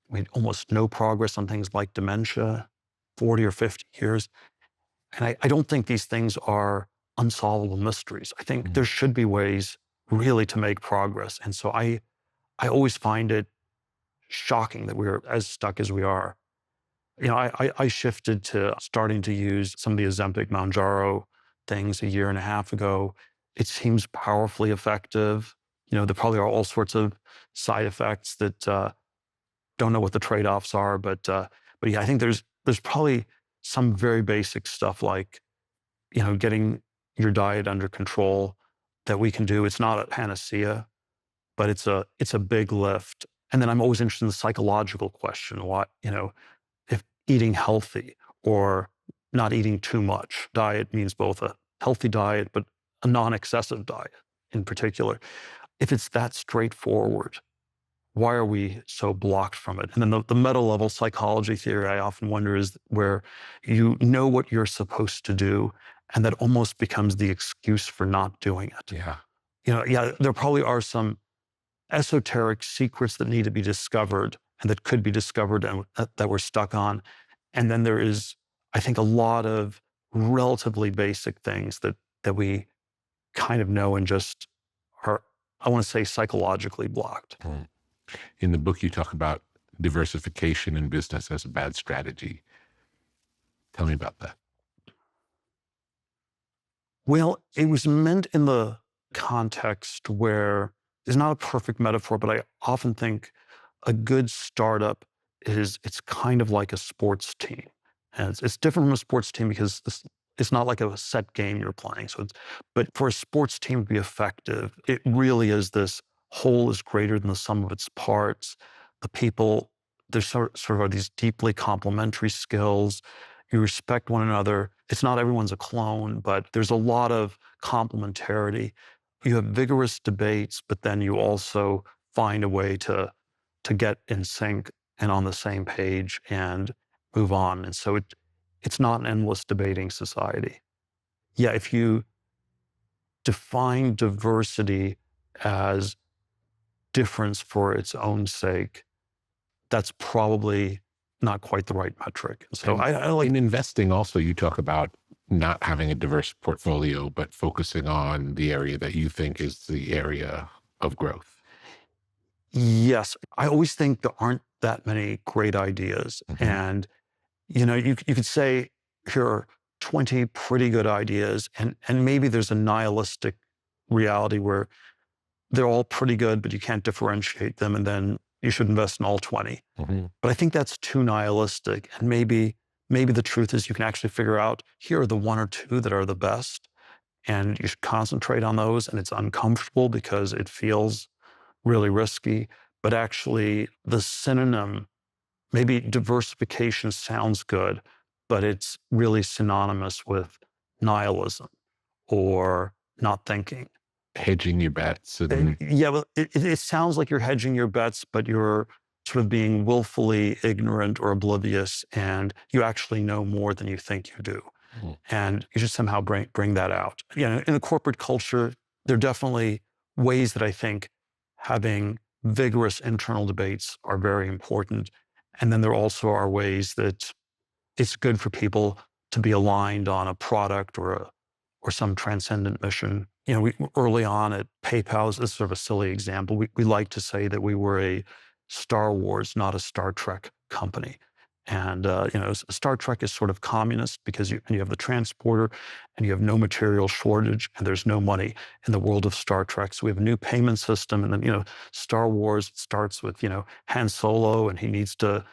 We made almost no progress on things like dementia, 40 or 50 years. And I don't think these things are unsolvable mysteries. I think there should be ways really to make progress. And so I always find it shocking that we're as stuck as we are. I shifted to starting to use some of the Ozempic Mounjaro things a year and a half ago. It seems powerfully effective. There probably are all sorts of side effects that don't know what the trade-offs are, but yeah, I think there's probably some very basic stuff like, getting your diet under control that we can do. It's not a panacea, but it's a big lift. And then I'm always interested in the psychological question: what, if eating healthy or not eating too much. Diet means both a healthy diet, but a non-excessive diet in particular. If it's that straightforward, why are we so blocked from it? And then the meta level psychology theory, I often wonder, is where you know what you're supposed to do, and that almost becomes the excuse for not doing it.
Yeah.
Yeah, there probably are some esoteric secrets that need to be discovered and that could be discovered and that we're stuck on. And then there is, I think, a lot of relatively basic things that we kind of know and just are, I want to say, psychologically blocked.
In the book, you talk about diversification in business as a bad strategy. Tell me about that.
Well, it was meant in the context where it's not a perfect metaphor, but I often think a good startup it's kind of like a sports team. And it's different from a sports team because it's not like a set game you're playing. But for a sports team to be effective, it really is this whole is greater than the sum of its parts. The people, there's sort of are these deeply complementary skills. You respect one another. It's not everyone's a clone, but there's a lot of complementarity. You have vigorous debates, but then you also find a way to get in sync and on the same page and move on. And so it's not an endless debating society. Yeah, if you define diversity as difference for its own sake, that's probably not quite the right metric. So I like
in investing also, you talk about not having a diverse portfolio, but focusing on the area that you think is the area of growth.
Yes, I always think there aren't that many great ideas. And, you could say here are 20 pretty good ideas, and maybe there's a nihilistic reality where they're all pretty good, but you can't differentiate them, and then you should invest in all 20. But I think that's too nihilistic. And maybe the truth is you can actually figure out here are the one or two that are the best, and you should concentrate on those. And it's uncomfortable because it feels really risky, but actually the synonym, maybe diversification sounds good, but it's really synonymous with nihilism or not thinking.
Hedging your bets.
Yeah, well, it sounds like you're hedging your bets, but you're sort of being willfully ignorant or oblivious, and you actually know more than you think you do. And you should somehow bring that out. In a corporate culture, there are definitely ways that I think having vigorous internal debates are very important. And then there also are ways that it's good for people to be aligned on a product or some transcendent mission. We early on at PayPal, this is sort of a silly example. We like to say that we were a Star Wars, not a Star Trek company. And Star Trek is sort of communist because you have the transporter and you have no material shortage and there's no money in the world of Star Trek. So we have a new payment system. And then, Star Wars starts with, Han Solo, and he needs to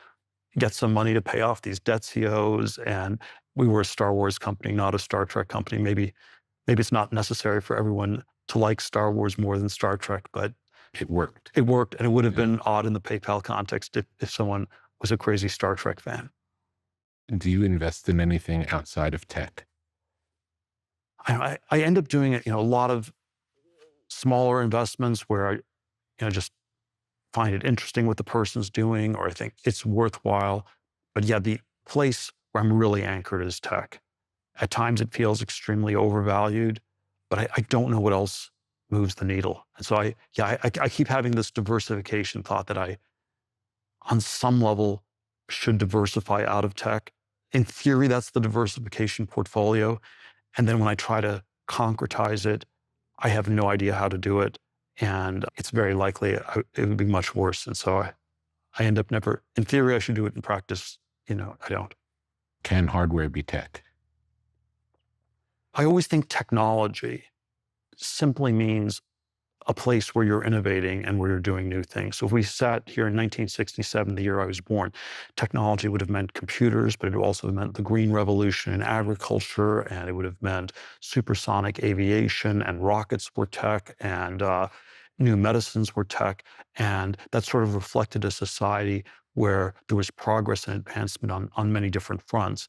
get some money to pay off these debts he owes. And we were a Star Wars company, not a Star Trek company. Maybe it's not necessary for everyone to like Star Wars more than Star Trek, but
It worked.
it worked. And it would have been odd in the PayPal context if someone was a crazy Star Trek fan.
Do you invest in anything outside of tech?
I end up doing a lot of smaller investments where I just find it interesting what the person's doing, or I think it's worthwhile. But yeah, the place where I'm really anchored is tech. At times it feels extremely overvalued, but I don't know what else moves the needle. And so I keep having this diversification thought that I, on some level, should diversify out of tech. In theory, that's the diversification portfolio. And then when I try to concretize it, I have no idea how to do it. And it's very likely it would be much worse. And so I end up never, in theory, I should do it. In practice, I don't.
Can hardware be tech?
I always think technology simply means a place where you're innovating and where you're doing new things. So if we sat here in 1967, the year I was born, technology would have meant computers, but it also meant the green revolution in agriculture, and it would have meant supersonic aviation, and rockets were tech, and new medicines were tech. And that sort of reflected a society where there was progress and advancement on many different fronts.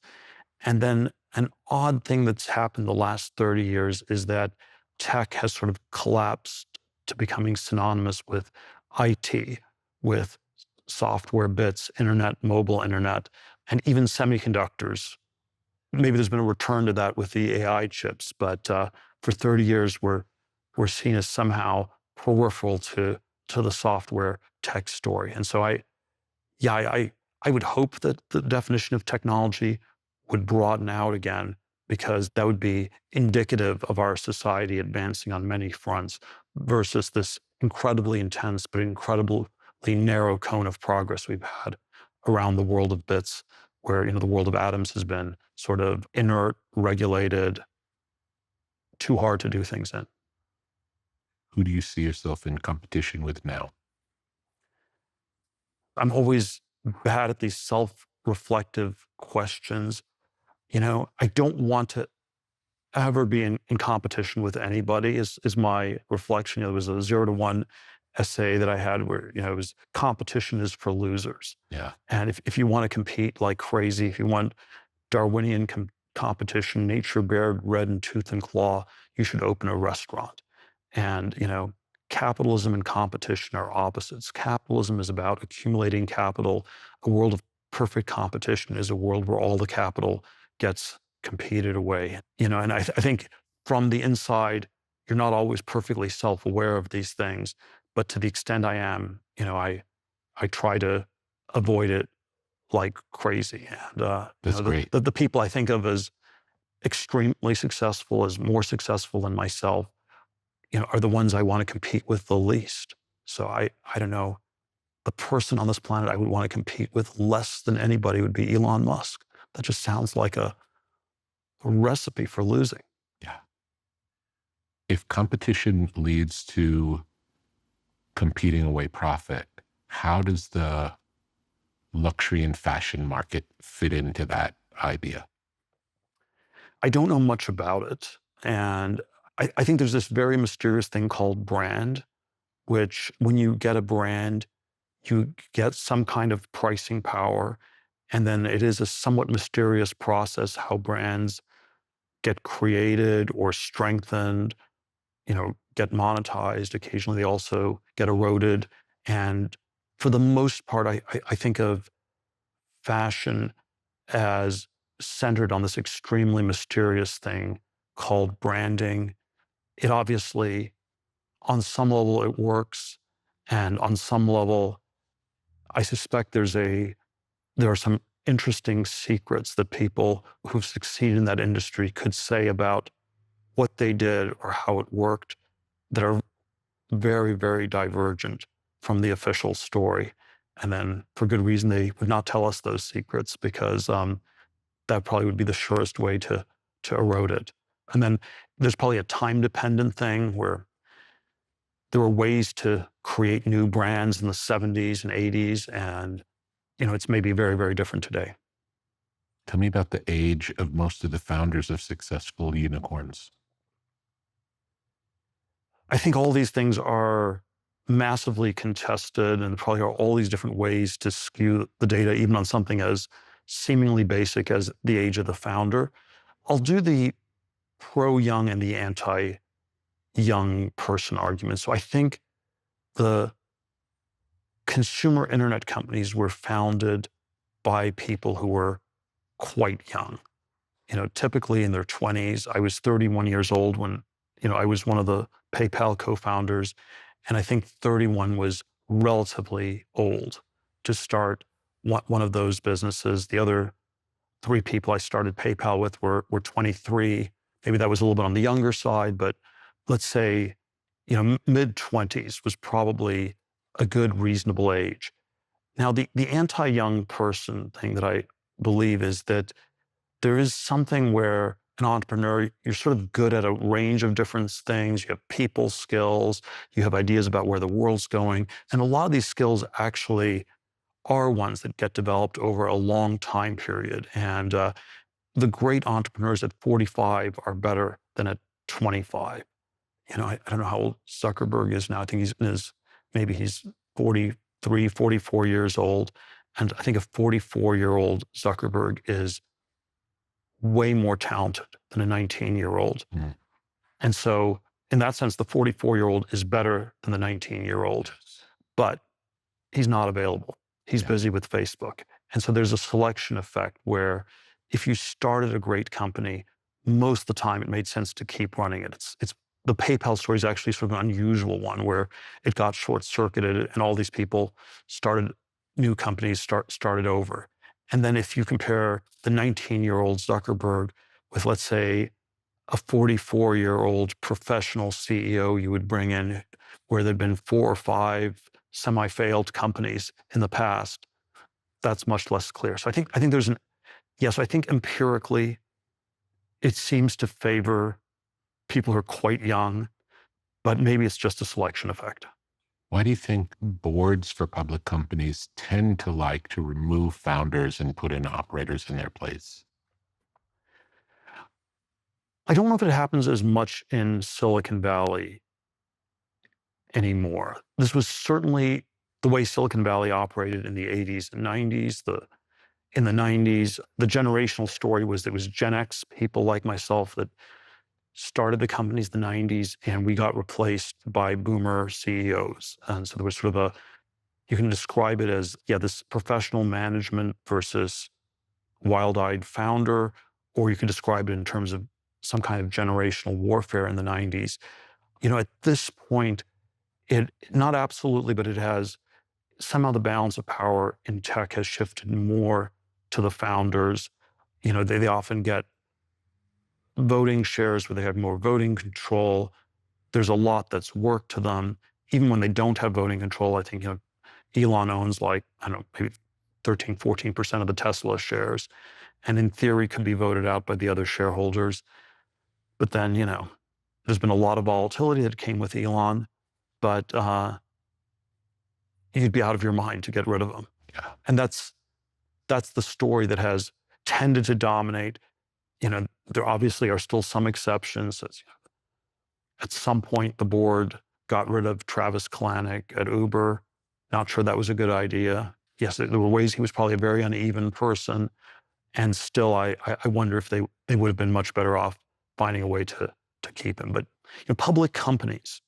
And then an odd thing that's happened the last 30 years is that tech has sort of collapsed to becoming synonymous with IT, with software bits, internet, mobile internet, and even semiconductors. Maybe there's been a return to that with the AI chips, but for 30 years, we're seen as somehow peripheral to the software tech story. And so I would hope that the definition of technology would broaden out again, because that would be indicative of our society advancing on many fronts versus this incredibly intense but incredibly narrow cone of progress we've had around the world of bits, where the world of atoms has been sort of inert, regulated, too hard to do things in.
Who do you see yourself in competition with now?
I'm always bad at these self-reflective questions. I don't want to ever be in competition with anybody is my reflection. There was a 0 to 1 essay that I had where, it was competition is for losers.
Yeah.
And if you want to compete like crazy, if you want Darwinian competition, nature bared red in tooth and claw, you should open a restaurant. And, capitalism and competition are opposites. Capitalism is about accumulating capital. A world of perfect competition is a world where all the capital gets competed away. And I think from the inside, you're not always perfectly self-aware of these things, but to the extent I am, I try to avoid it like crazy. And
That's great.
The people I think of as extremely successful, as more successful than myself, are the ones I want to compete with the least. So I don't know, the person on this planet I would want to compete with less than anybody would be Elon Musk. That just sounds like a recipe for losing.
Yeah. If competition leads to competing away profit, how does the luxury and fashion market fit into that idea?
I don't know much about it. And I think there's this very mysterious thing called brand, which when you get a brand, you get some kind of pricing power. And then it is a somewhat mysterious process how brands get created or strengthened, get monetized. Occasionally they also get eroded. And for the most part, I think of fashion as centered on this extremely mysterious thing called branding. It obviously, on some level, it works. And on some level, I suspect there are some interesting secrets that people who've succeeded in that industry could say about what they did or how it worked that are very, very divergent from the official story. And then for good reason, they would not tell us those secrets because that probably would be the surest way to erode it. And then there's probably a time-dependent thing where there were ways to create new brands in the 70s and 80s, and it's maybe very, very different today.
Tell me about the age of most of the founders of successful unicorns.
I think all these things are massively contested, and probably are all these different ways to skew the data, even on something as seemingly basic as the age of the founder. I'll do the pro-young and the anti-young person argument. So I think the consumer internet companies were founded by people who were quite young, typically in their 20s. I was 31 years old when, I was one of the PayPal co-founders, and I think 31 was relatively old to start one of those businesses. The other 3 people I started PayPal with were 23. Maybe that was a little bit on the younger side, but let's say, mid-20s was probably a good, reasonable age. Now, the anti-young person thing that I believe is that there is something where an entrepreneur, you're sort of good at a range of different things. You have people skills, you have ideas about where the world's going. And a lot of these skills actually are ones that get developed over a long time period. And the great entrepreneurs at 45 are better than at 25. I don't know how old Zuckerberg is now. I think he's 43, 44 years old. And I think a 44-year-old Zuckerberg is way more talented than a 19-year-old.
Mm.
And so in that sense, the 44-year-old is better than the 19-year-old, but he's not available. He's busy with Facebook. And so there's a selection effect where if you started a great company, most of the time it made sense to keep running it. It's the PayPal story is actually sort of an unusual one where it got short-circuited and all these people started new companies, started over. And then if you compare the 19-year-old Zuckerberg with, let's say, a 44-year-old professional CEO you would bring in where there'd been 4 or 5 semi-failed companies in the past, that's much less clear. So I think there's I think empirically it seems to favor people who are quite young, but maybe it's just a selection effect.
Why do you think boards for public companies tend to like to remove founders and put in operators in their place?
I don't know if it happens as much in Silicon Valley anymore. This was certainly the way Silicon Valley operated in the 80s and 90s. In the 90s, the generational story was there was Gen X people like myself that started the companies in the 90s, and we got replaced by boomer CEOs. And so there was sort of you can describe it as, this professional management versus wild-eyed founder, or you could describe it in terms of some kind of generational warfare in the 90s. At this point, it, not absolutely, but it has, somehow the balance of power in tech has shifted more to the founders. They often get voting shares where they have more voting control. There's a lot that's worked to them. Even when they don't have voting control, I think, Elon owns maybe 13, 14% of the Tesla shares, and in theory could be voted out by the other shareholders. But then, there's been a lot of volatility that came with Elon, but you'd be out of your mind to get rid of him.
Yeah.
And that's the story that has tended to dominate. There obviously are still some exceptions. At some point, the board got rid of Travis Kalanick at Uber. Not sure that was a good idea. Yes, there were ways he was probably a very uneven person. And still, I wonder if they would have been much better off finding a way to keep him. But public companies,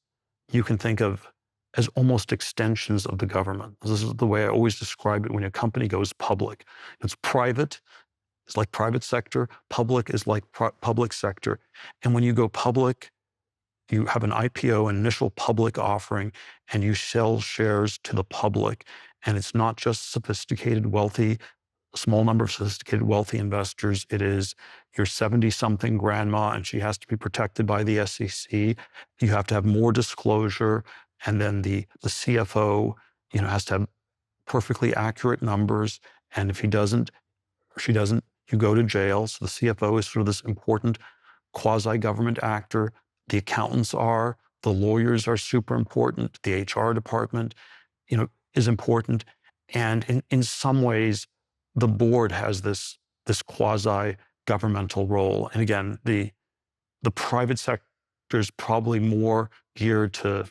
you can think of as almost extensions of the government. This is the way I always describe it when a company goes public. It's private. It's like private sector. Public is like public sector. And when you go public, you have an IPO, an initial public offering, and you sell shares to the public. And it's not just sophisticated, wealthy, a small number of sophisticated, wealthy investors. It is your 70-something grandma, and she has to be protected by the SEC. You have to have more disclosure. And then the CFO, has to have perfectly accurate numbers. And if he doesn't, or she doesn't, you go to jail. So the CFO is sort of this important quasi-government actor. The accountants are, the lawyers are super important. The HR department, is important. And in some ways, the board has this quasi-governmental role. And again, the private sector is probably more geared to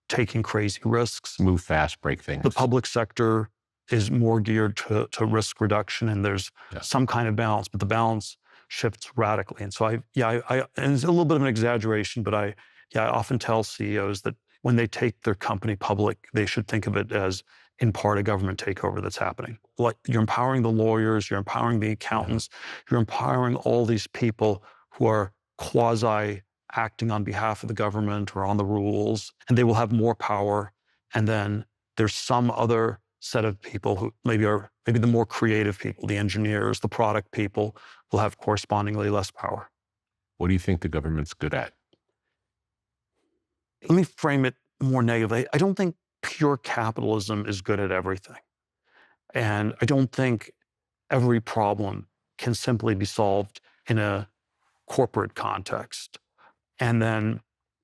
taking crazy risks.
Move fast, break things.
The public sector is more geared to risk reduction, and there's some kind of balance, but the balance shifts radically. And so and it's a little bit of an exaggeration, but I often tell CEOs that when they take their company public, they should think of it as in part a government takeover that's happening. Like, you're empowering the lawyers, you're empowering the accountants, you're empowering all these people who are quasi acting on behalf of the government or on the rules, and they will have more power. And then there's some other set of people who maybe the more creative people, the engineers, the product people, will have correspondingly less power.
What do you think the government's good at?
Let me frame it more negatively. I don't think pure capitalism is good at everything. And I don't think every problem can simply be solved in a corporate context. And then,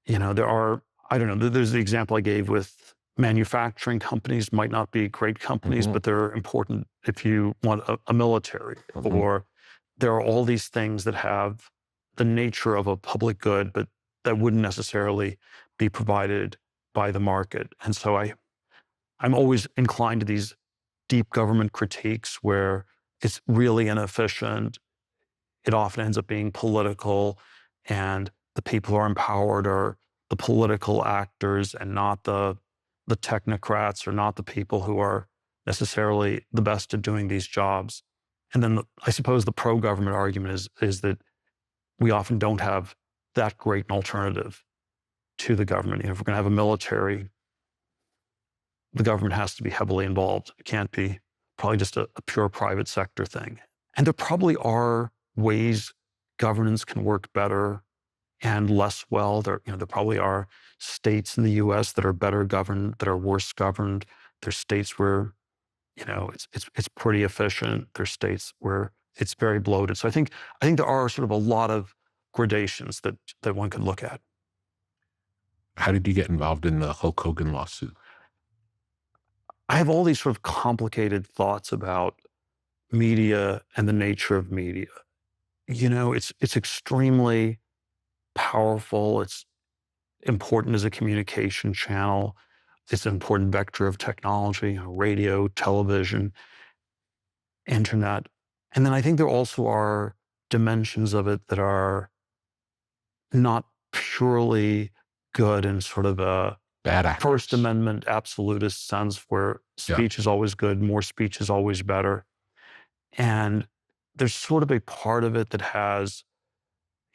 there's the example I gave with manufacturing companies might not be great companies, but they're important if you want a military. Or there are all these things that have the nature of a public good, but that wouldn't necessarily be provided by the market. And so I'm always inclined to these deep government critiques where it's really inefficient. It often ends up being political, and the people who are empowered are the political actors and not the technocrats, or not the people who are necessarily the best at doing these jobs. And then I suppose the pro-government argument is that we often don't have that great an alternative to the government. If we're going to have a military, the government has to be heavily involved. It can't be probably just a pure private sector thing. And there probably are ways governance can work better and less well. There probably are states in the U.S. that are better governed, that are worse governed. There's states where, it's pretty efficient. There's states where it's very bloated. So I think there are sort of a lot of gradations that one could look at.
How did you get involved in the Hulk Hogan lawsuit?
I have all these sort of complicated thoughts about media and the nature of media. It's extremely powerful. It's important as a communication channel. It's an important vector of technology, radio, television, internet. And then I think there also are dimensions of it that are not purely good in sort of a
Bad actors.
First Amendment absolutist sense where speech is always good, more speech is always better. And there's sort of a part of it that has,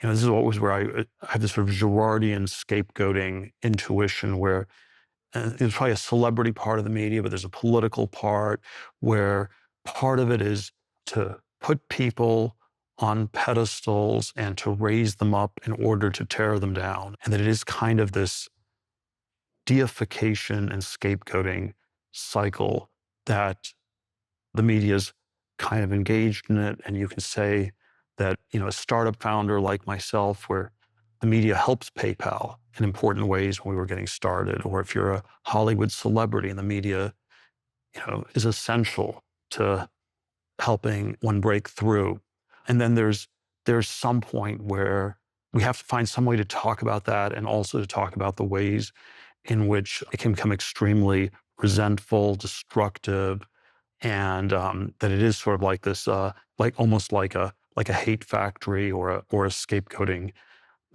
this is always where I have this sort of Girardian scapegoating intuition where there's probably a celebrity part of the media, but there's a political part where part of it is to put people on pedestals and to raise them up in order to tear them down. And that it is kind of this deification and scapegoating cycle that the media's kind of engaged in it. And you can say that, a startup founder like myself, where the media helps PayPal in important ways when we were getting started, or if you're a Hollywood celebrity and the media, is essential to helping one break through. And then there's some point where we have to find some way to talk about that, and also to talk about the ways in which it can become extremely resentful, destructive, and that it is sort of like this, almost like a hate factory or a scapegoating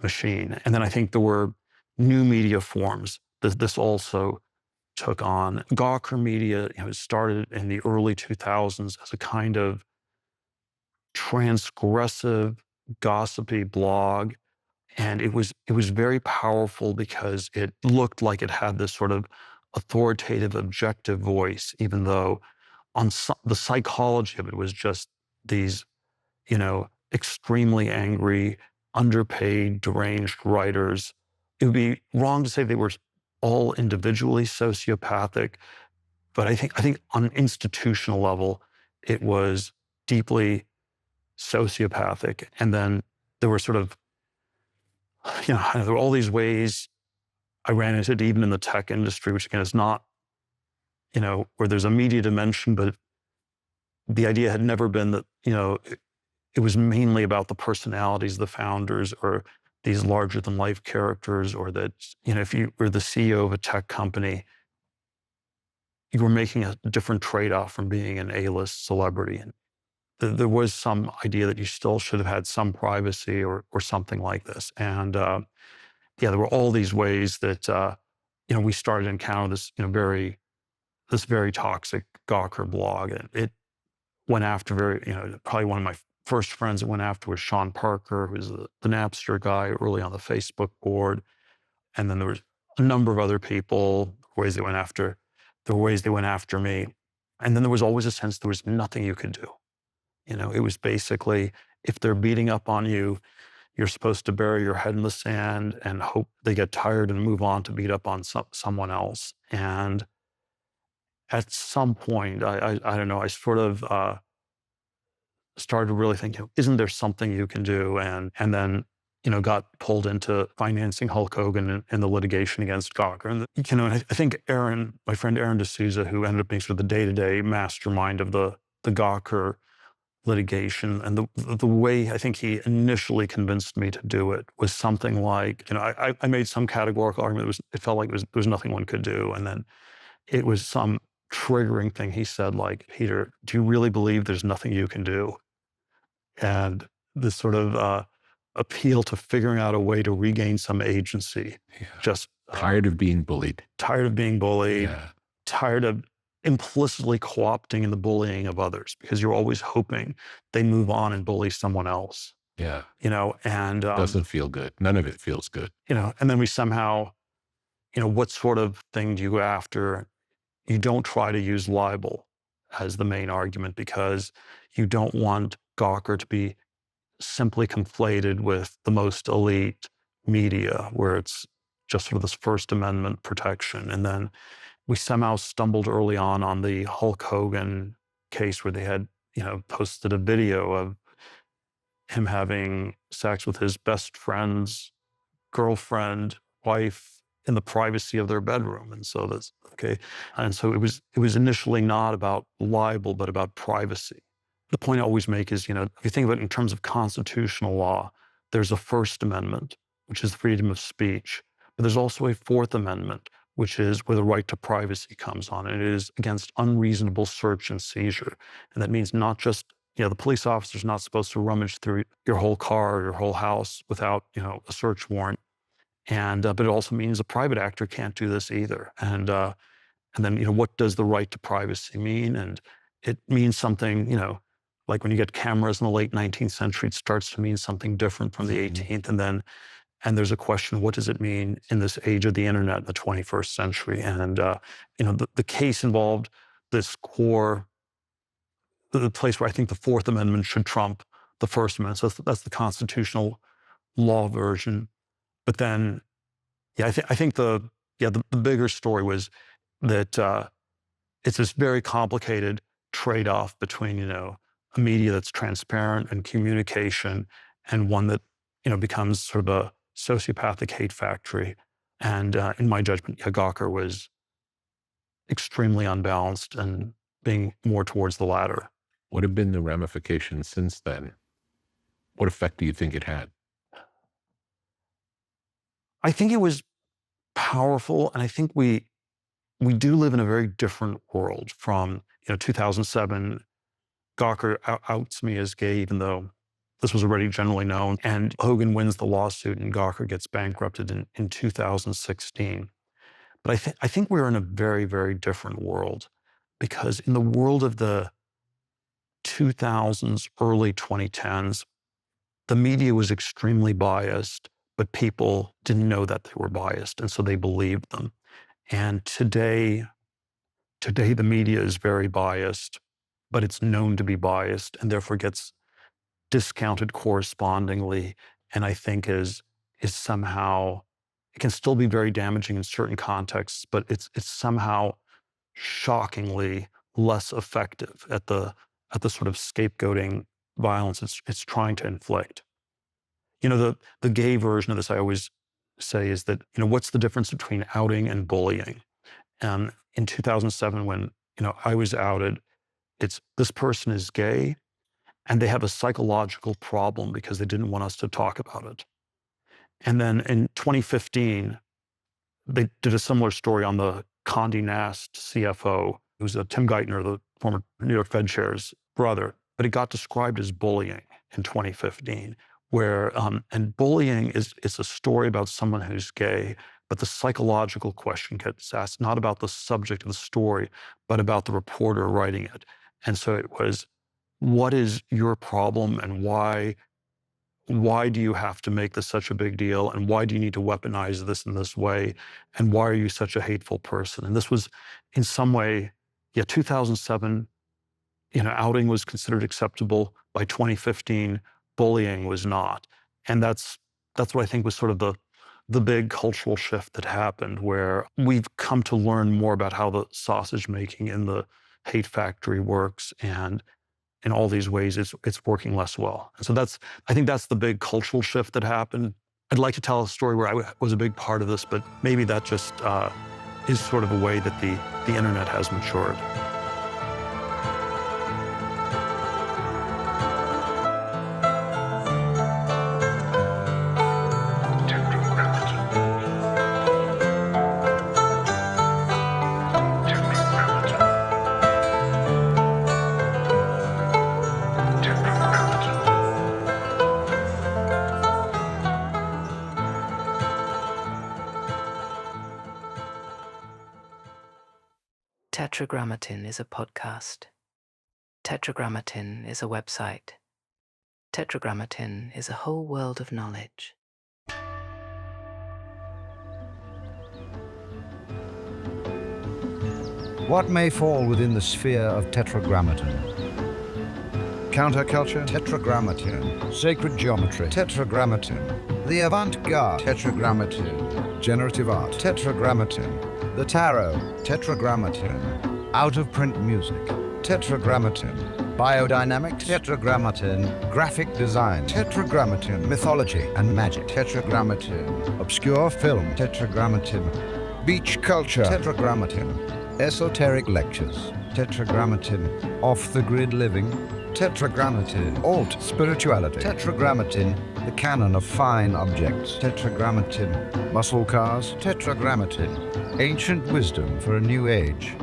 machine. And then I think there were new media forms that this also took on. Gawker Media, started in the early 2000s as a kind of transgressive, gossipy blog. And it was very powerful because it looked like it had this sort of authoritative, objective voice, even though the psychology of it was just these, extremely angry, underpaid, deranged writers. It would be wrong to say they were all individually sociopathic, But I think on an institutional level, it was deeply sociopathic. And then there were sort of, there were all these ways I ran into it even in the tech industry, which again is not, where there's a media dimension, but the idea had never been that, it was mainly about the personalities of the founders or these larger than life characters, or that, if you were the CEO of a tech company, you were making a different trade-off from being an A-list celebrity. And there was some idea that you still should have had some privacy or something like this. And there were all these ways that, we started to encounter this, this very toxic Gawker blog. And it went after probably one of my first friends it went after was Sean Parker, who was the Napster guy early on the Facebook board. And then there was a number of other people, ways they went after. There were ways they went after me. And then there was always a sense there was nothing you could do. It was basically, if they're beating up on you, you're supposed to bury your head in the sand and hope they get tired and move on to beat up on someone else. And at some point, I don't know, I sort of started to really think, isn't there something you can do? And then, got pulled into financing Hulk Hogan and the litigation against Gawker. And, I think my friend Aaron D'Souza, who ended up being sort of the day-to-day mastermind of the Gawker litigation, and the way I think he initially convinced me to do it was something like, I made some categorical argument. It felt like there was nothing one could do. And then it was some triggering thing. He said, like, Peter, do you really believe there's nothing you can do? And this sort of appeal to figuring out a way to regain some agency.
Yeah.
Just
Tired of being bullied.
Tired of being bullied.
Yeah.
Tired of implicitly co-opting in the bullying of others, because you're always hoping they move on and bully someone else.
Yeah.
And
doesn't feel good. None of it feels good.
And then we somehow, what sort of thing do you go after? You don't try to use libel as the main argument, because you don't want Gawker to be simply conflated with the most elite media, where it's just sort of this First Amendment protection. And then we somehow stumbled early on the Hulk Hogan case, where they had, posted a video of him having sex with his best friend's girlfriend, wife, in the privacy of their bedroom. And so that's okay. And so it was initially not about libel, but about privacy. The point I always make is, if you think about it in terms of constitutional law, there's a First Amendment, which is freedom of speech. But there's also a Fourth Amendment, which is where the right to privacy comes on. And it is against unreasonable search and seizure. And that means not just, the police officer's not supposed to rummage through your whole car or your whole house without, a search warrant. And but it also means a private actor can't do this either. And then, what does the right to privacy mean? And it means something, like when you get cameras in the late 19th century, it starts to mean something different from the 18th. And there's a question, what does it mean in this age of the internet in the 21st century? And, the case involved this core, the place where I think the Fourth Amendment should trump the First Amendment. So that's the constitutional law version. But then, I think the bigger story was that it's this very complicated trade-off between, a media that's transparent and communication, and one that, becomes sort of a sociopathic hate factory. And in my judgment, Gawker was extremely unbalanced and being more towards the latter.
What have been the ramifications since then? What effect do you think it had?
I think it was powerful, and I think we do live in a very different world from 2007. Gawker outs me as gay, even though this was already generally known, and Hogan wins the lawsuit, and Gawker gets bankrupted in 2016. But I think we're in a very, very different world, because in the world of the 2000s, early 2010s, the media was extremely biased, but people didn't know that they were biased, and so they believed them. And today the media is very biased, but it's known to be biased, and therefore gets discounted correspondingly, and I think is somehow, it can still be very damaging in certain contexts, but it's somehow shockingly less effective at the sort of scapegoating violence it's trying to inflict. The gay version of this I always say is that, what's the difference between outing and bullying? And in 2007, when, I was outed, it's this person is gay and they have a psychological problem because they didn't want us to talk about it. And then in 2015, they did a similar story on the Condé Nast CFO, who's Tim Geithner, the former New York Fed chair's brother, but it got described as bullying in 2015, where, and bullying is a story about someone who's gay, but the psychological question gets asked, not about the subject of the story, but about the reporter writing it. And so it was, what is your problem and why do you have to make this such a big deal? And why do you need to weaponize this in this way? And why are you such a hateful person? And this was in some way, 2007, outing was considered acceptable. By 2015, bullying was not. And that's what I think was sort of the big cultural shift that happened, where we've come to learn more about how the sausage making in the hate factory works, and in all these ways it's working less well. And so I think that's the big cultural shift that happened. I'd like to tell a story where I was a big part of this, but maybe that just is sort of a way that the internet has matured.
Tetragrammaton is a podcast. Tetragrammaton is a website. Tetragrammaton is a whole world of knowledge.
What may fall within the sphere of Tetragrammaton? Counterculture? Tetragrammaton. Sacred geometry? Tetragrammaton. The avant-garde? Tetragrammaton. Generative art? Tetragrammaton. The tarot? Tetragrammaton. Out-of-print music? Tetragrammaton. Biodynamics? Tetragrammaton. Graphic design? Tetragrammaton. Mythology and magic? Tetragrammaton. Obscure film? Tetragrammaton. Beach culture? Tetragrammaton. Esoteric lectures? Tetragrammaton. Off-the-grid living? Tetragrammaton. Alt spirituality? Tetragrammaton. The canon of fine objects? Tetragrammaton. Muscle cars? Tetragrammaton. Ancient wisdom for a new age.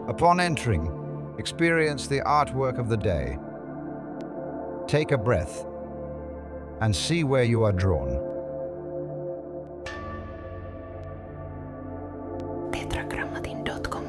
Upon entering, experience the artwork of the day. Take a breath and see where you are drawn.
Tetragrammaton.com